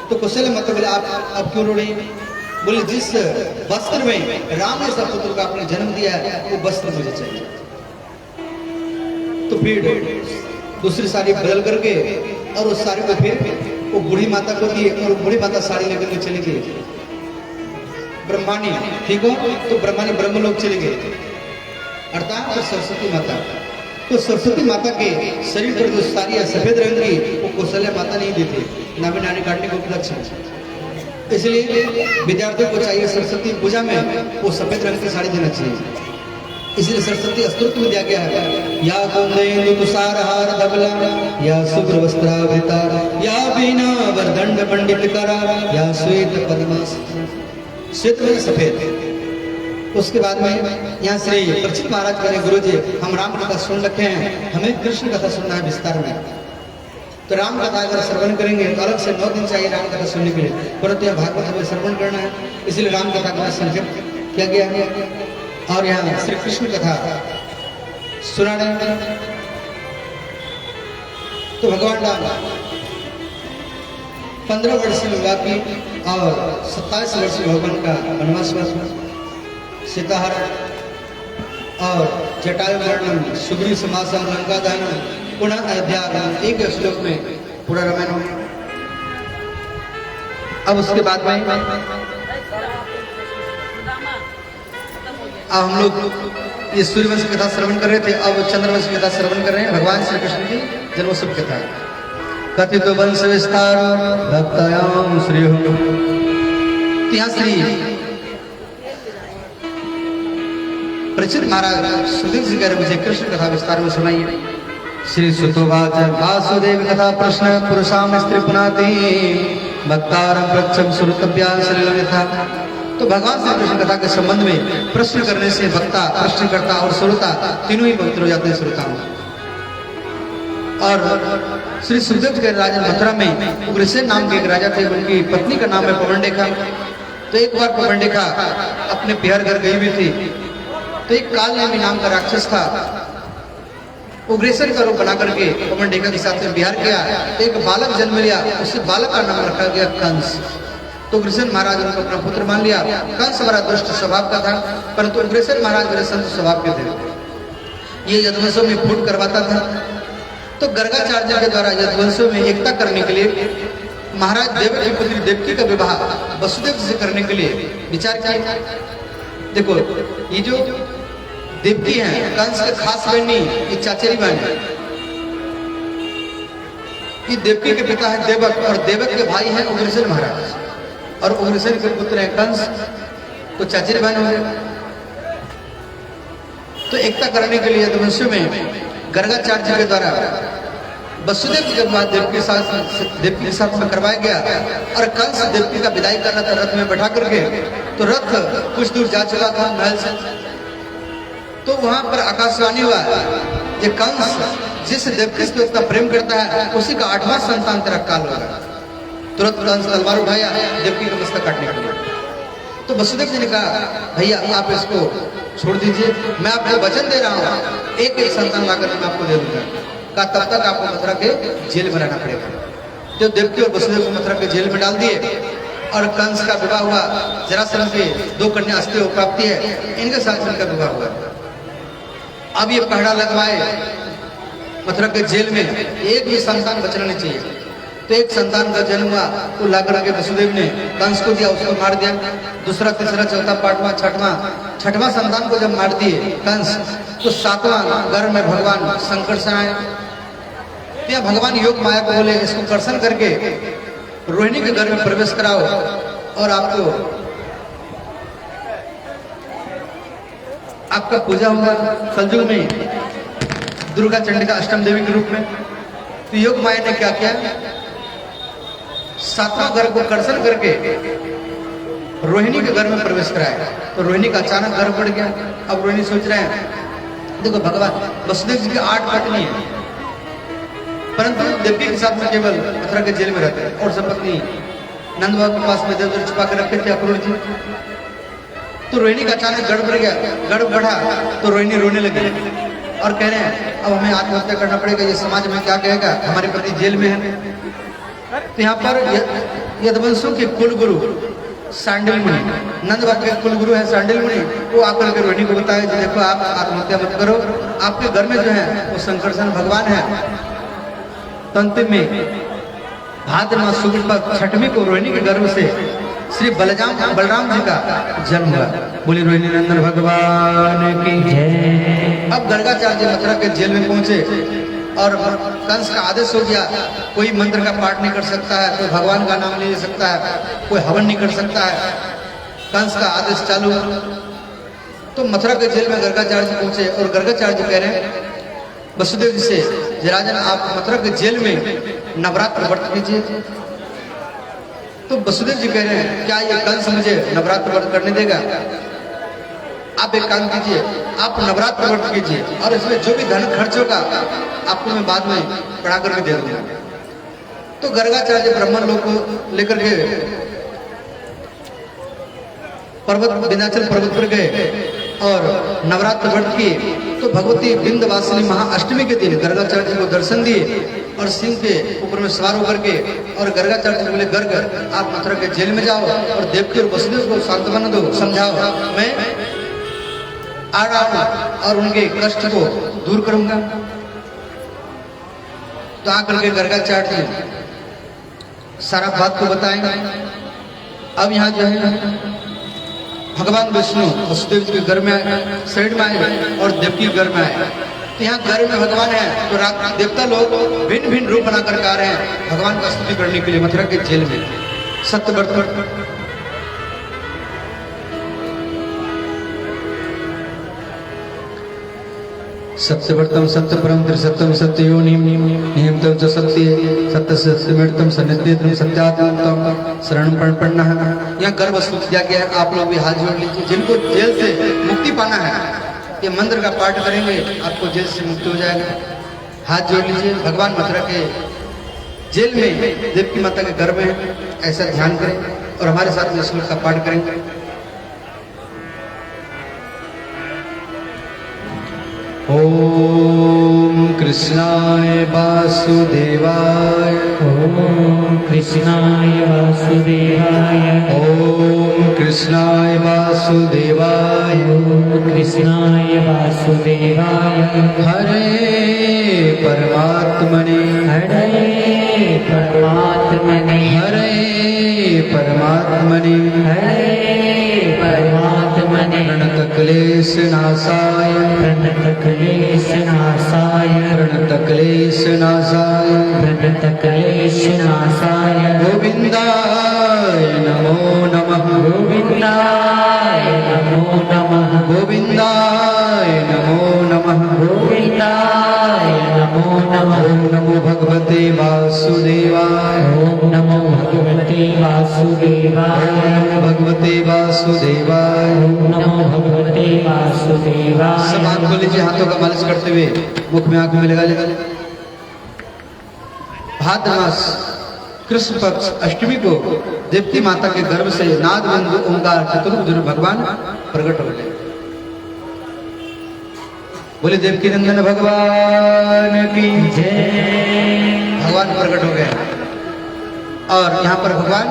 तो कौशल्या माता बोले आप अब क्यों रो रही? बोले जिस वस्त्र में राम ने सब पुत्र का आपने जन्म दिया है वो वस्त्र मुझे चाहिए। तो फिर दूसरी साड़ी बदल करके और उस साड़ी को फिर वो बूढ़ी माता को दी और बूढ़ी माता साड़ी लेकर के चली गई। ब्रह्मानी ठीक हो तो ब्रह्मानी ब्रह्म लोग चले गए अर्थात तो सरस्वती माता। तो सरस्वती माता के शरीर पर जो साड़ी है सफेद रंग की वो कौशल्या माता नहीं देती नामी नानी काटने को उपलक्ष्य। इसलिए विद्यार्थियों को चाहिए सरस्वती पूजा में वो सफेद रंग की साड़ी देना चाहिए। इसलिए सरस्वती स्तोत्र में दिया गया है या कुंदेन्दु तुषारहार धवला या शुभ्र वस्त्रावृता या बीना वरदंड पंडित करा या श्वेत पद्मास। श्वेत में सफेद। उसके बाद में यहाँ श्री प्रचित महाराज कहे गुरु जी हम राम कथा सुन रखे हैं, हमें कृष्ण कथा सुनना है विस्तार में। तो राम कथा अगर श्रवण करेंगे तो अलग से 9 दिन चाहिए राम कथा सुनने के लिए, परंतु यह भागवत हमें श्रवण करना है इसलिए राम कथा का संक्षेप किया गया है। और यहाँ श्री कृष्ण कथा सुनाने तो भगवान राम 15 वर्ष में विवाह की और 27 वर्ष में भगवान का वनवास हुआ। सीताहरण और जटायु वर्णन सुग्रीव समासन लंका दहन पुनः अयोध्या एक श्लोक में पूरा रामायण हो गया। अब उसके बाद में अब हम लोग ये सूर्यवंश की कथा श्रवण कर रहे थे, अब चंद्रवंश की कथा श्रवण कर रहे हैं। भगवान श्री कृष्ण की जन्मोत्सव कथा कथित वंश विस्तार भक्तायाम श्री हो। यहाँ श्री प्रचित महाराज सुधीर जी कह मुझे कृष्ण कथा विस्तार में सुनाइए। श्री सुतोवाच वासुदेव कथा प्रश्न पुरुषाम स्त्री पुनाति भक्तारम प्रक्षम सुरतव्या श्रीलथा। तो भगवान श्री कृष्ण कथा के संबंध में प्रश्न करने से भक्ता, प्रश्नकर्ता और श्रोता तीनों ही पवित्र हो जाते हैं श्रोताओं। और श्री सुखदेव के राजा मथुरा में उग्रसेन नाम के एक राजा थे, उनकी पत्नी का नाम है पवनडेखा। तो एक बार पवनडेखा अपने पिहर घर गई हुई थी, तो एक कालनेमी नाम का राक्षस था, उग्रसेन का रूप बना करके पवनडेखा के साथ में विहार किया। तो एक बालक जन्म लिया, उस बालक का नाम रखा गया कंस। तो उग्रसेन महाराज उनको अपना पुत्र मान लिया। कंस बड़ा दुष्ट स्वभाव का था, परंतु उग्रसेन महाराज बड़े संत स्वभाव के थे। ये यदुवंशों में फूट करवाता था। तो गर्गाचार्य के द्वारा यदुवंशों में एकता करने के लिए महाराज देवकी की पुत्री देवकी का विवाह वसुदेव से करने के लिए विचार किया। देखो ये जो देवकी है कंस के खास बहन नहीं, ये चाचेरी बहन है। ये देवकी के पिता है देवक और देवक के भाई है उग्रसेन महाराज और उग्रसेन के पुत्र है कंस, तो चाचेरी बहन हो गए। तो एकता करने के लिए यदुवंशों में गर्गाचार्य के द्वारा वसुदेव के बाद देवकी के साथ में करवाया गया और कंस देवकी का विदाई करना था रथ में बैठा करके। तो रथ कुछ दूर जा चुका था महल से, तो वहां पर आकाशवाणी हुआ कि कंस जिस देवकी से उसका प्रेम करता है उसी का 8वां संतान तेरा काल होगा। तुरंत कंस तलवार उठाया देवकी का मस्तक काटने के लिए। तो वसुदेव जी ने कहा भैया आप इसको छोड़ दीजिए, मैं आपको वचन दे रहा हूँ एक एक संतान लाकर मैं आपको दे दूंगा। कहा तब तक आपको मथुरा के जेल में रहना पड़ेगा। तो देवकी और वसुदेव को मथुरा के जेल में डाल दिए और कंस का विवाह हुआ। जरासंध के 2 कन्या अस्ति प्राप्ति है, इनके साथ इनका विवाह हुआ। अब ये पहरा लगवाए मथुरा के जेल में, एक भी संतान बचना नहीं चाहिए। तो एक संतान का जन्म हुआ, वो लाकर के वसुदेव ने कंस को दिया, उसको मार दिया। दूसरा, तीसरा, चौथा, 5वां, 6वां संतान को जब मार दिए कंस, तो 7वां गर्भ में भगवान शंकर से आए। तो भगवान योग माया को बोले इसको कर्षण करके रोहिणी के घर में प्रवेश कराओ और आपका पूजा होगा कलयुग में दुर्गा चंडिका अष्टम देवी के रूप में। तो योग माया ने क्या किया, सातवां गर्भ को कर्षण करके रोहिणी के घर में प्रवेश कराया। तो रोहिणी का अचानक गर्भ बढ़ गया। अब रोहिणी सोच रहे हैं, देखो भगवान वसुदेव जी की 8 पत्नी है, परंतु देवकी के साथ में केवल मथुरा के जेल में रहते हैं और सब पत्नी नंद बाबा के पास में इधर छुपा कर रखे थे अक्रूर जी। तो रोहिणी का अचानक गर्भ बढ़ गया। गर्भ बढ़ा तो रोहिणी रोने लगी और कह रहे हैं अब हमें आत्महत्या करना पड़ेगा, ये समाज में क्या कहेगा, हमारे पति जेल में है। तो यहाँ पर यदुवंशों के कुल गुरु सांडिल मुनि, नंद बाबा के कुल गुरु है सांडिल मुनि, वो आकर के रोहिणी को बताया कि देखो आप आत्महत्या मत करो, आपके घर में जो है वो संकर्षण भगवान है। तो अंतिम में भाद्र मास शुक्ल पक्ष छठवीं को रोहिणी के गर्भ से श्री बलराम जी का जन्म हुआ। बोली रोहिणी नंदन भगवान की जय। अब गर्गाचार्य मथुरा के जेल में पहुंचे और कंस का आदेश हो गया, कोई मंत्र का पाठ नहीं कर सकता है, कोई भगवान का नाम नहीं ले सकता है, कोई हवन नहीं कर सकता है। कंस का आदेश चालू। तो मथुरा के जेल में गर्गाचार्य जी पहुंचे और गर्गाचार्य जी कह रहे हैं वसुदेव जी से, राजन आप मथुरा के जेल में नवरात्र व्रत कीजिए। तो वसुदेव जी कह रहे हैं क्या ये कंस मुझे नवरात्र व्रत करने देगा? आप एक काम कीजिए, आप नवरात्र व्रत कीजिए और इसमें जो भी धन खर्च होगा आपको मैं बाद में पढ़ा करके दे दूंगा। तो गर्गाचार्य ब्राह्मण लोग को लेकर के पर्वत विंध्याचल पर्वत पर गए और नवरात्र व्रत किए। तो भगवती विंध्यवासिनी महाअष्टमी के दिन गर्गाचार्य जी को दर्शन दिए और सिंह के ऊपर में सवार होकर के और गर्गाचार्य जी बोले गर्ग आप मथुरा के जेल में जाओ और देवकी और वसुदेव को सांत्वना दो, समझाओ, मैं आ रहा हूं और उनके कष्ट को दूर करूंगा। तो आकर के गर्गाचार्य जी सारा बात को बताएंगे। अब यहाँ जो है भगवान विष्णु वसुदेव जी के घर में आए, शरीर में आए और देवकी के घर में आए। तो यहाँ घर में भगवान है तो देवता लोग भिन्न भिन्न रूप बना करके आ रहे हैं भगवान का स्तुति करने के लिए मथुरा के जेल में। सत्यव्रत सत्यव्रतम सत्यपरम त्रिसत्यम सत्ययोनिम नियमतम च सत्य सत्य सत्यमृतम सन्निध्यम सत्यात्मतम शरणं प्रणपन्नः। यहाँ गर्भ स्तुति किया गया है। आप लोग भी हाथ जोड़ लीजिए। जिनको जेल से मुक्ति पाना है ये मंत्र का पाठ करेंगे आपको जेल से मुक्ति हो जाएगा। हाथ जोड़ लीजिए। भगवान मथुरा के जेल में देवकी माता के घर में ऐसा ध्यान करें और हमारे साथ में श्लोक का पाठ करेंगे। ओम कृष्णाय वासुदेवाय ओम कृष्णाय वासुदेवाय ओम कृष्णाय वासुदेवाय ओम कृष्णाय वासुदेवाय हरे परमात्मने हरे परमात्मने हरे परमात्मने हरे परमात्मने प्रणतक्लेशनाशाय प्रणतक्लेशनाशाय प्रणतक्लेशनाशाय प्रणतक्लेशनाशाय गोविन्दाय नमो नमः गोविन्दाय नमो नमः गोविन्दाय नमो नमः गोविन्दाय नमो नमः ओम नमो भगवते वासुदेवाय ओम नमो भगवते वासुदेवाय ओम भगवते वासुदेवाय ओम नमो भगवते वासुदेवाय। सब हाथ को लीजिए, हाथों का मालिश करते हुए मुख में आंख में लगा लीजिए। भाद्र मास कृष्ण पक्ष अष्टमी को देवकी माता के गर्भ से नाद बंधु ओंकार चतुर्भुज भगवान प्रकट हो गए। बोले देवकी नंदन भगवान की जय। भगवान प्रकट हो गए और यहाँ पर भगवान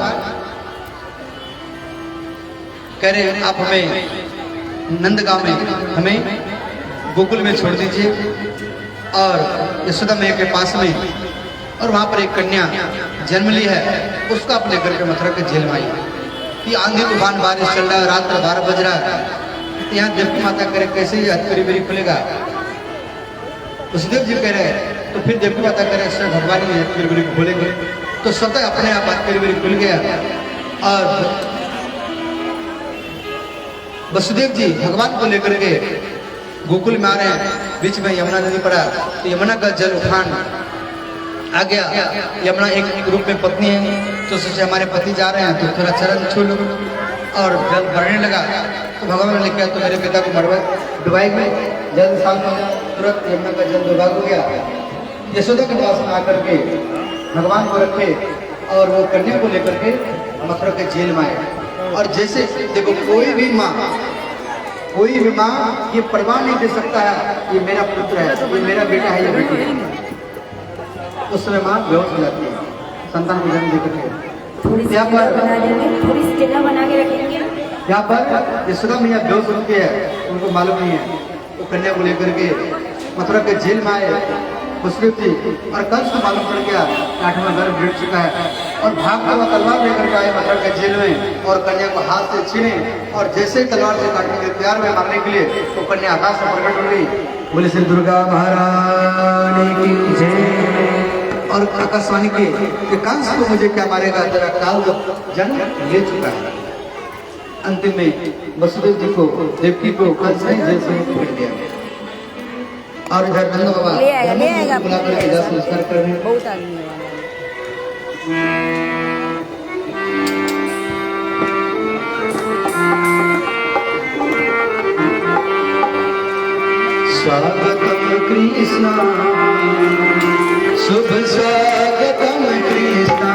कह रहे हैं आप हमें नंदगांव में हमें गोकुल में छोड़ दीजिए और यशोदा मैया के पास में, और वहां पर एक कन्या जन्म ली है उसका अपने घर के मथुरा के जेल में आई। कि आंधी तूफान बारिश चल रहा है, रात 12 बज रहा है, तो यहाँ देवकी माता करे कैसे ये हथकड़ी मेरी खुलेगा? वसुदेव जी कह रहे हैं तो फिर देवकी माता कह रहे हैं भगवान ही हथकड़ी खोलेंगे। तो स्वतः अपने आप हथकड़ी खुल गया और वसुदेव जी भगवान को लेकर के गोकुल में आ रहे हैं। बीच में यमुना नदी पड़ा तो यमुना का जल उफान आ गया यमुना एक रूप में पत्नी है, तो सोचे हमारे पति जा रहे हैं तो थोड़ा चरण छू लो, और जल भरने लगा तो भगवान ने लिखा तो मेरे पिता को मरवा डुबाएगी, जल साफ हो गया, तुरंत यमुना का जल डुबा हो गया। यशोदा के पास में आकर के भगवान को रखे और वो कन्या को लेकर के मथुरा के जेल में आए। और जैसे देखो कोई भी माँ ये परवाह नहीं दे सकता है ये मेरा पुत्र है, ये मेरा बेटा है, ये बेटी है। उस समय माँ बेहोश हो जाती है संतान को जन्म देकर के। यहाँ पर थोड़ी सी जगह बना के रखेंगे। यहाँ पर यशोदा मैया बेहोश होती है, उनको मालूम नहीं है, वो कन्या को लेकर के मथुरा के जेल में आए, मुस्लिम थी और कंस को मालूम पड़ गया 8वां गर्भ गिर चुका है, और भागते हुए तलवार लेकर के आए मथुरा के जेल में, और कन्या को हाथ से छीने और जैसे तलवार से काटने के तैयार में मारने के लिए तो कन्या आकाश से प्रकट हो गई। बोले श्री दुर्गा महारानी की जय। और आकाशवाणी की कि कंस को मुझे क्या मारेगा, तेरा काल जन्म ले चुका है। अंतिम में वसुदेव जी को देवकी को कंस ने जेल से मुक्त कर दिया। और इधर नंद बाबा बुला करके दस नमस्कार कर रहे हैं। बहुत आदमी है। स्वागतम कृष्णा शुभ स्वागतम कृष्णा,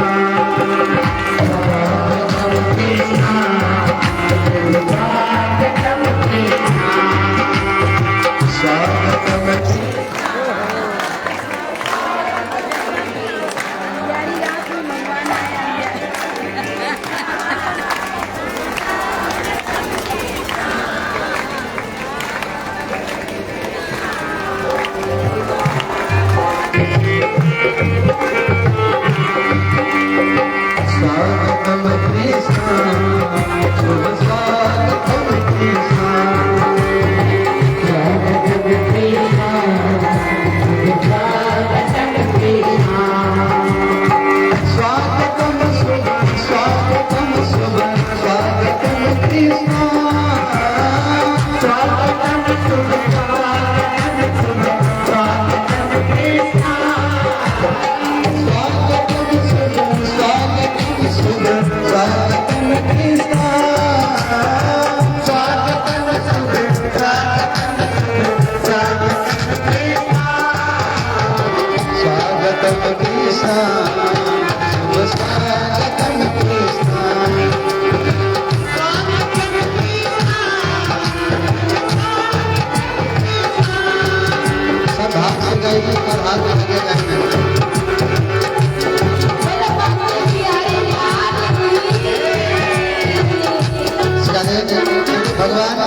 भगवान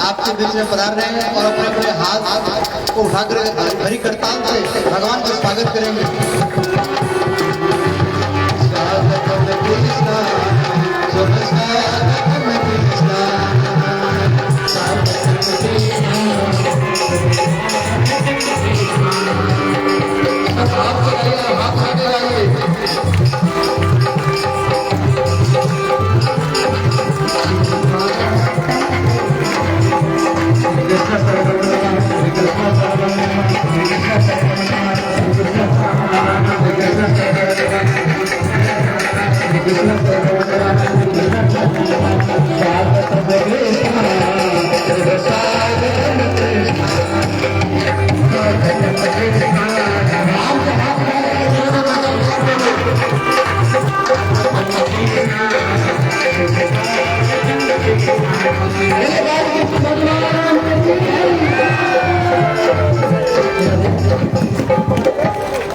आपके बीच में पधार रहे हैं और अपने अपने हाथ को उठाकर भरी करताल से भगवान का स्वागत करेंगे। स्वागतम कृष्णा शुभ स्वागतम कृष्णा,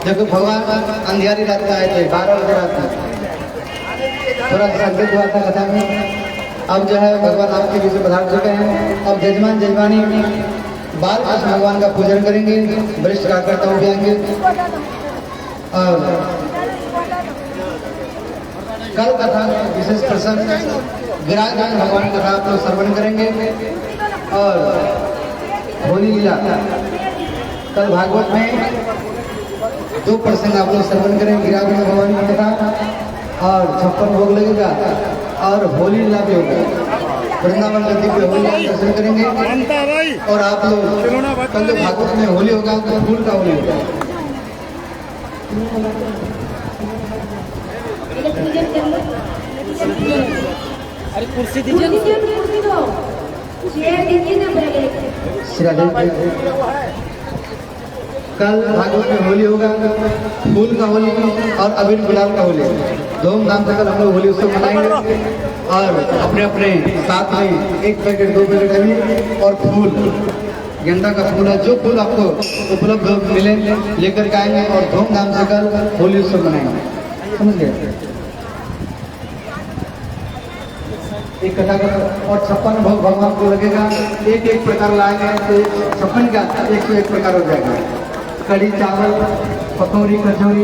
देखो भगवान अंधियारी रात में आए थे, 12 बजे रात में थोड़ा संकेत हुआ था कथा में। अब जो है भगवान आपके बीच में पधार चुके हैं। अब जजमान जजमानी बाल कृष्ण भगवान का पूजन करेंगे, वरिष्ठ कार्यकर्ता भी आएंगे। और कल कथा में विशेष प्रसंग विराजमान भगवान कथा आप लोग श्रवण करेंगे। और होली लीला कल भागवत में 2 प्रसंग आप लोग श्रवण करेंगे, विराजमान भगवान की कथा और 56 भोग लगेगा और होली लीला भी होगा। वृंदावन नदी पे होली लीला दर्शन करेंगे। और आप लोग कल जो भागवत में होली होगा तो फूल का होली होगा। अरे कुर्सी दीजिए, कुर्सी दो, चेयर दीजिए ना पहले। कल भागवत में होली होगा, फूल का होली और अबीर गुलाल का होली। धूमधाम से कल हम लोग होली उत्सव मनाएंगे और अपने अपने साथ में 1 पैकेट 2 पैकेट अबीर और फूल, गेंदा का फूल है, जो फूल आपको उपलब्ध मिले लेकर के आएंगे और धूमधाम से कल होली उत्सव मनाएंगे। समझ गए? एक कथा और 56 भोग भगवान को लगेगा। एक प्रकार लाएंगे तो 56 का 101 प्रकार हो जाएगा। कढ़ी चावल, पकौड़ी, कचौड़ी,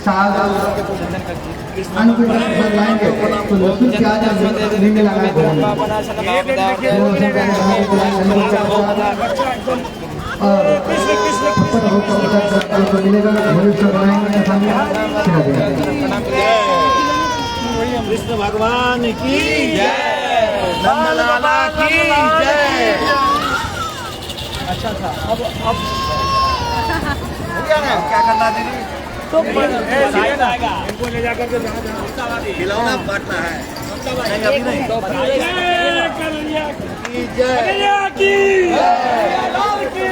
साग, अन्य प्रकार लाएंगे तो लहसुन प्याज नहीं मिलाना और 56 भोग को मिलेगा। भविष्य बनाएंगे कृष्ण भगवान की जय, नंदलाला की जय। अच्छा था, अब हो गया ना, क्या करना दीदी? तो इनको ले जाकर के खिलौना बांटना है। नहीं अभी नहीं। कन्हैया की जय, कन्हैया की जय, लाल की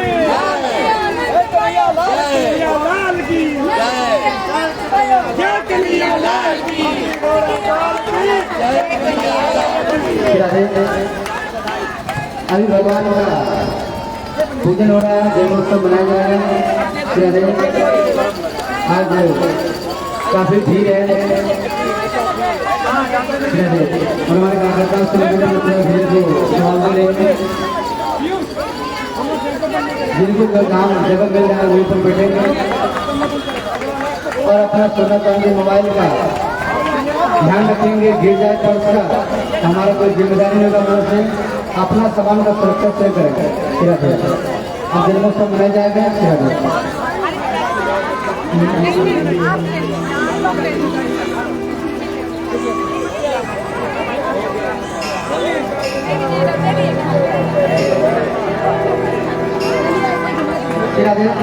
जय, कन्हैया लाल की जय, जय कन्हैया लाल की। अभी भगवान का पूजन हो रहा है, जन्मोत्सव मनाया जा रहा है। आज काफी भीड़ है और हमारे कार्यकर्ता जिनको काम जगह मिल रहा है वहीं पर बैठेंगे और अपना सोना चांदी मोबाइल का ध्यान रखेंगे। गिर जाए तो उसका हमारा कोई जिम्मेदारी होगा, मन से अपना सामान का सुरक्षा से करेंगे। अब जन्मोत्सव मनाया जाएगा।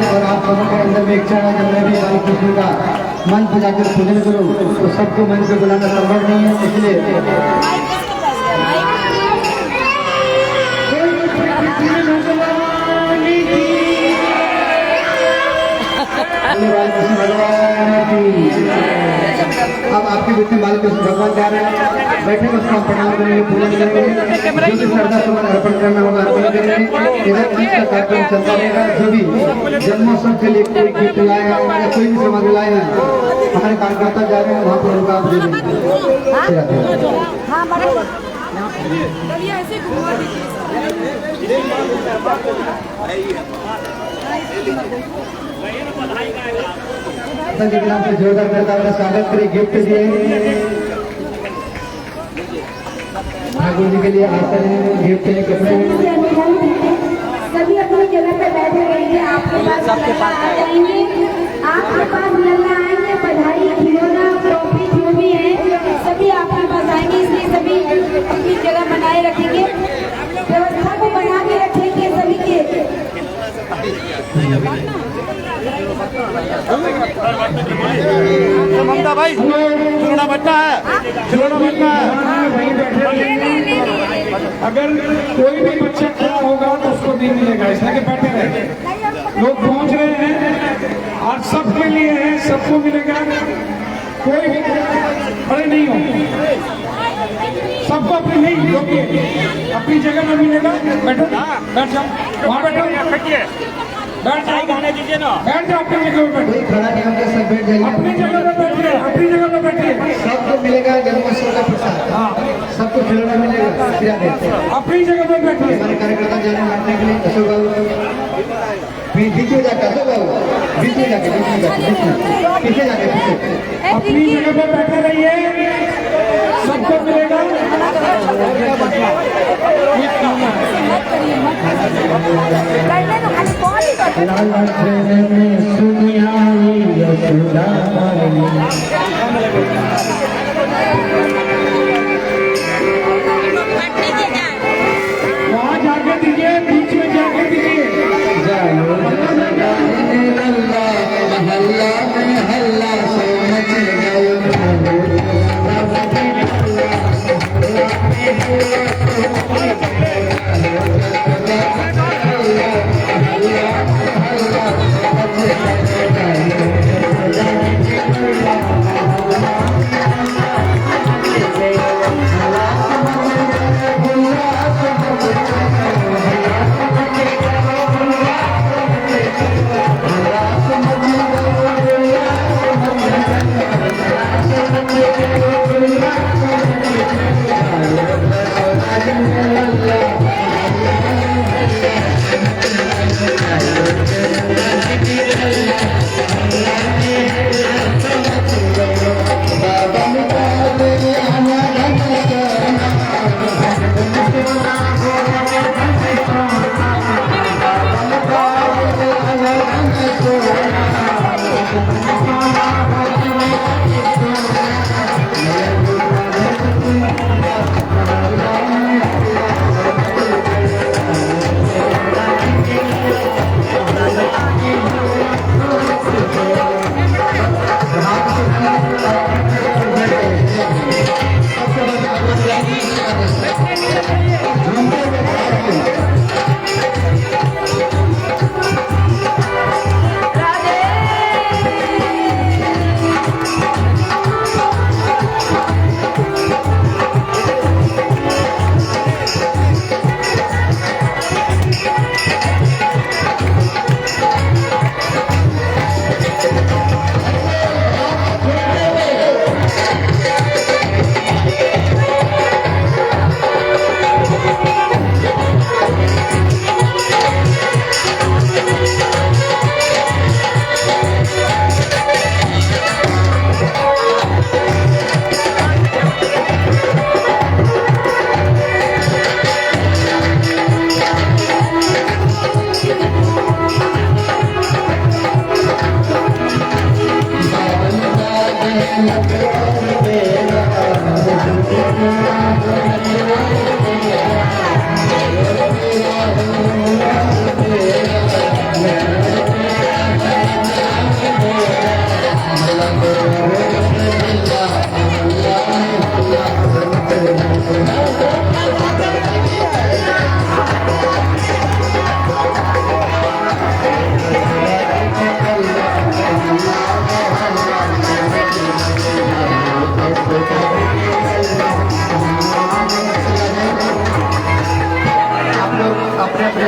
और आप लोगों के अंदर में इच्छा है जब मैं भी बाल कृष्ण का मन पे जाकर पूजन करूँ तो सबको मन से बुलाना संभव नहीं है, इसलिए अब आपके बीच में बालकृष्ण भगवान जा रहे हैं, बैठे उसका प्रणाम करेंगे, पूजन करेंगे, जो भी श्रद्धा सुमन अर्पण करना होगा अर्पण करेंगे। इधर मंच का कार्यक्रम चलता रहेगा। जो भी जन्मोत्सव के लिए कोई गिफ्ट लाए हैं या कोई भी सामग्री लाए हैं, हमारे कार्यकर्ता जा रहे हैं वहाँ पर उनका आप दे देंगे। से जोरदार करता स्वागत करें। गिफ्ट दिए ठाकुर जी के लिए आसन है, गिफ्ट है, कपड़े सभी अपनी जगह पे बैठे रहेंगे। आपके पास आ जाएंगे, आपके पास लल्ला आएंगे, बधाई, खिलौना, ट्रॉफी जो भी है सभी आपके पास आएंगे। इसलिए सभी अपनी जगह बनाए रखेंगे, व्यवस्था को बना के रखेंगे सभी के। ममता भाई खिलौना बच्चा है, खिलौना बच्चा है। अगर कोई भी बच्चा खड़ा होगा तो उसको नहीं मिलेगा, इसलिए कि बैठे रहे। लोग पहुंच रहे हैं और सबके लिए है, सबको मिलेगा। कोई भी खड़े नहीं हो, सबको अपनी नहीं रोकिए, अपनी जगह में मिलेगा। बैठो, बैठ जाओ, वहाँ बैठो, बैठ जाओ, गाने दीजिए ना, बैठ जाओ अपनी जगह पे। कोई खड़ा नहीं होकर सब बैठ जाइए, अपनी जगह पे बैठिए, अपनी जगह पे बैठिए। सबको मिलेगा जन्मोत्सव का प्रसाद। हाँ, सबको खिलौना मिलेगा। अपनी जगह पे बैठिए। हमारे कार्यकर्ता जा रहे हैं बांटने के लिए। अशोक बाबू बीच में जाकर, अशोक बाबू बीच में जाके, पीछे जाके, पीछे अपनी जगह पे बैठे रहिए, सबको मिलेगा। वहाँ जाके दीजिए, बीच में जाके दीजिए। महल्ला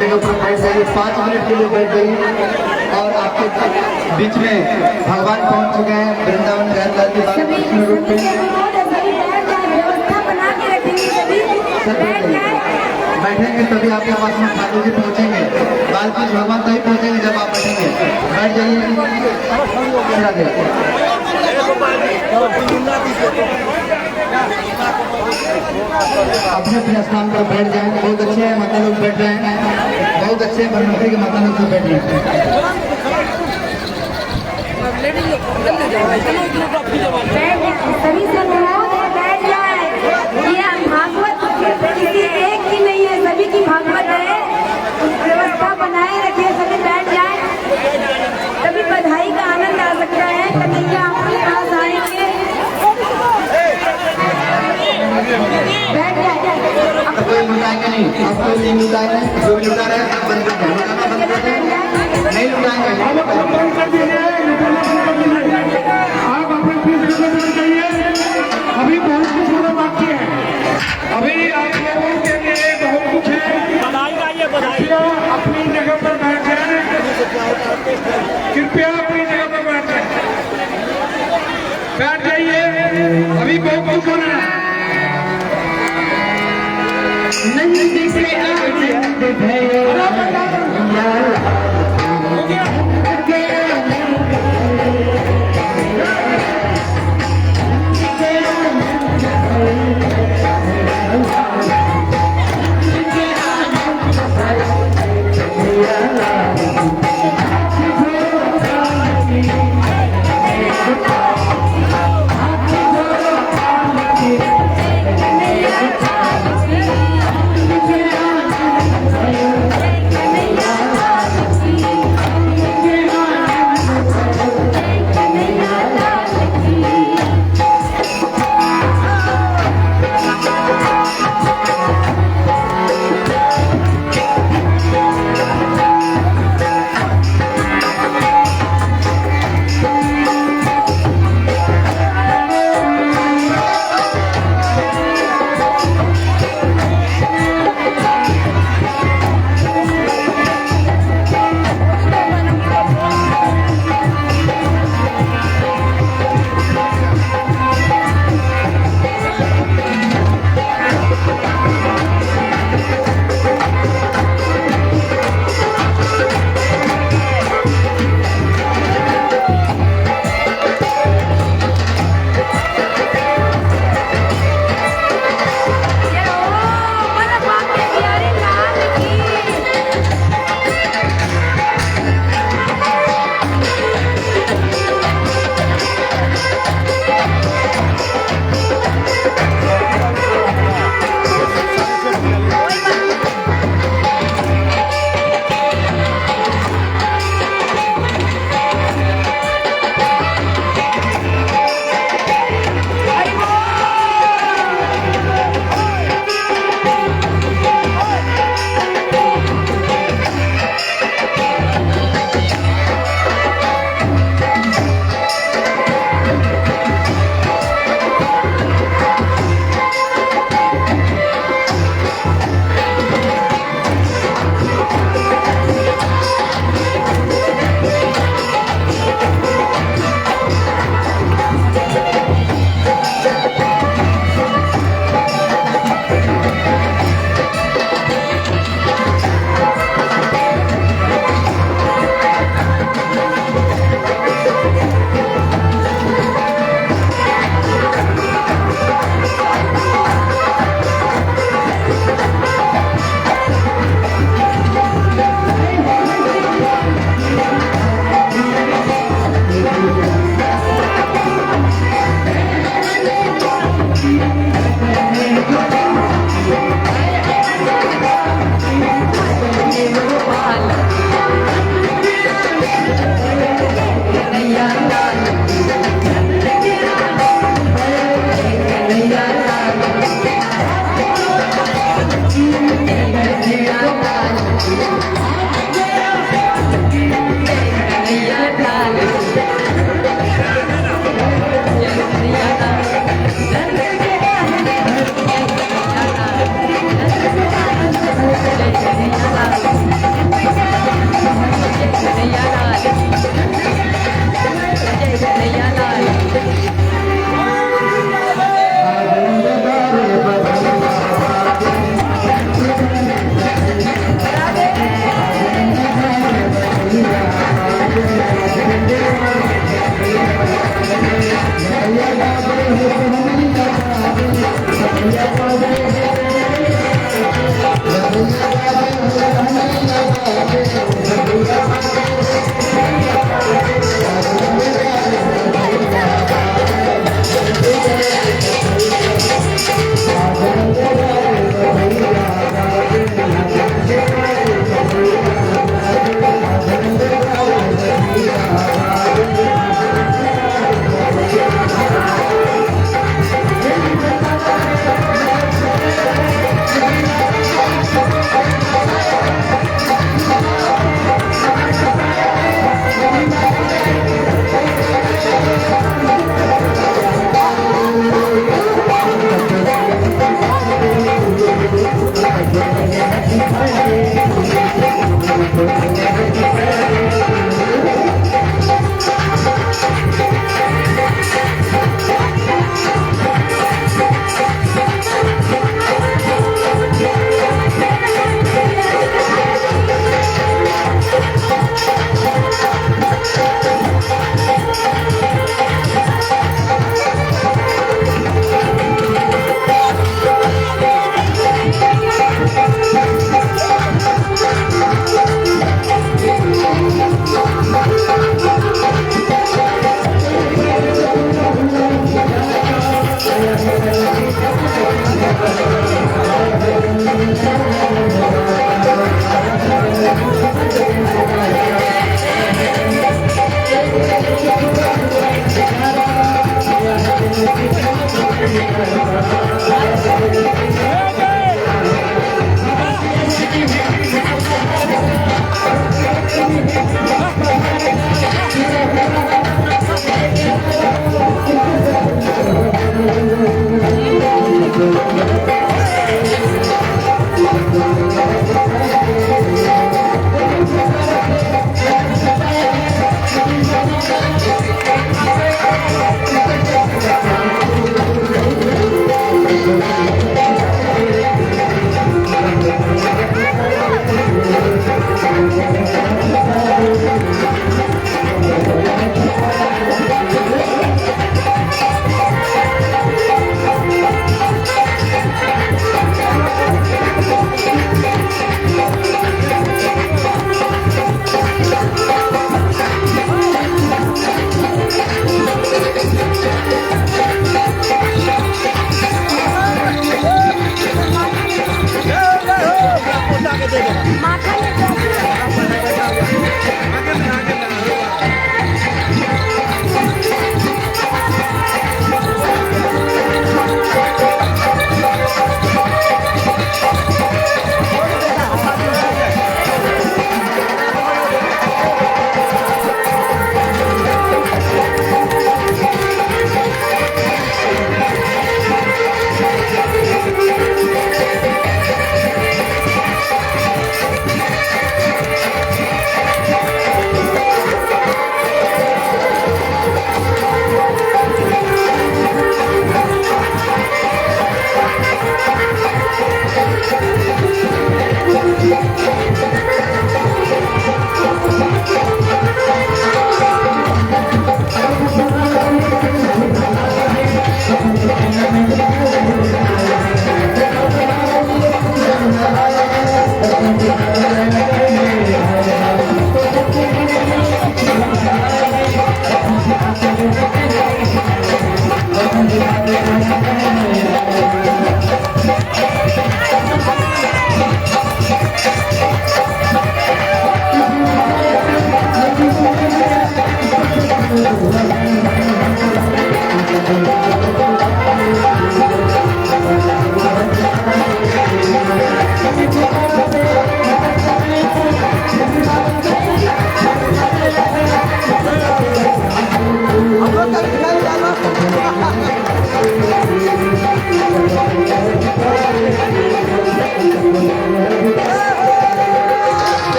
जगह पर बैठ जाइए, 5 मिनट के लिए बैठ जाइए। और आपके बीच में भगवान पहुंच चुके हैं वृंदावन गहरलाल जी बाबा कृष्ण रूप पे। व्यवस्था बना के रखेंगे, सभी बैठ जाए। बैठेंगे तभी आपके पास में ठाकुर जी पहुंचेंगे, बालकृष्ण भगवान तभी पहुंचेंगे जब आप बैठेंगे। बैठ जाइए, राधे। अपने अपने स्थान पर बैठ जाएं। बहुत अच्छे हैं माता लोग बैठ रहे हैं, बहुत अच्छे हैं ब्रह्मपुरी के माता लोग सब बैठ रहे हैं। सभी से अनुरोध है, बैठ जाए। ये भागवत किसी एक की नहीं है, सभी की भागवत है। व्यवस्था बनाए रखे, सभी बैठ जाए, तभी बधाई का आनंद आ सकता है। कन्हैया आपके पास आएंगे, बैठ जाए। अब कोई लुटाएंगे नहीं, अब कोई नहीं लुटाएंगे, जो भी लुटा रहे हैं बंद कर दें, नहीं लुटाएंगे। बंद कर दीजिए, आप अपने फीस में जाइए। अभी बहुत कुछ होना बाकी है, अभी आप लोगों के लिए बहुत कुछ है। कृपया अपनी जगह पर बैठ जाए, कृपया अपनी जगह पर बैठ जाए, बैठ जाइए, अभी बहुत कुछ होना है। नंद से आनंद भयो Thank you. La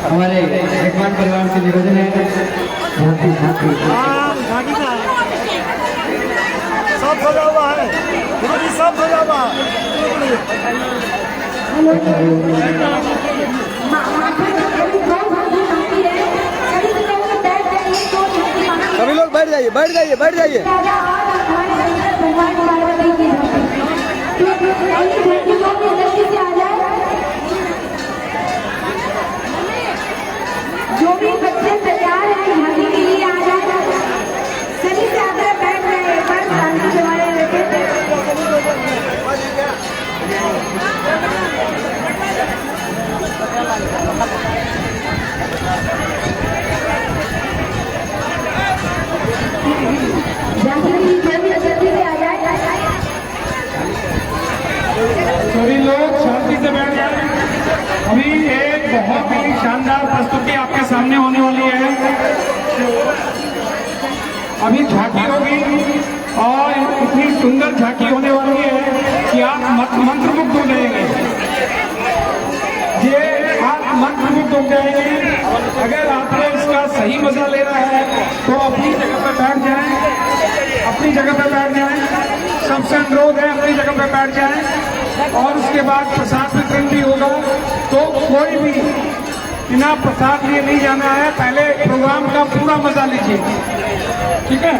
हमारे भगवान परिवार से निवेदन है सब सजा हुआ है, गुरुजी सब सजा हुआ है। सभी लोग बैठ जाइए, बैठ जाइए, बैठ जाइए। जो भी बच्चे तैयार हैं झांकी के लिए आ जाए, सभी से आकर बैठ गए एक बार शांति से हमारे लेके। जल्दी से आ जाए। सभी लोग शांति से बैठ जाए। अभी एक बहुत ही शानदार प्रस्तुति आपके सामने होने वाली है। अभी झांकी होगी और इतनी सुंदर झांकी होने वाली है कि आप मंत्रमुग्ध हो जाएंगे। ये आप मंत्रमुग्ध हो जाएंगे। अगर आपको इसका सही मजा लेना है तो अपनी जगह पर बैठ जाएं, अपनी जगह पर बैठ जाएं। सबसे अनुरोध है अपनी जगह पर बैठ जाएं। और उसके बाद प्रसाद वितरण भी होगा, तो कोई भी बिना प्रसाद लिए नहीं जाना है। पहले प्रोग्राम का पूरा मजा लीजिए, ठीक है।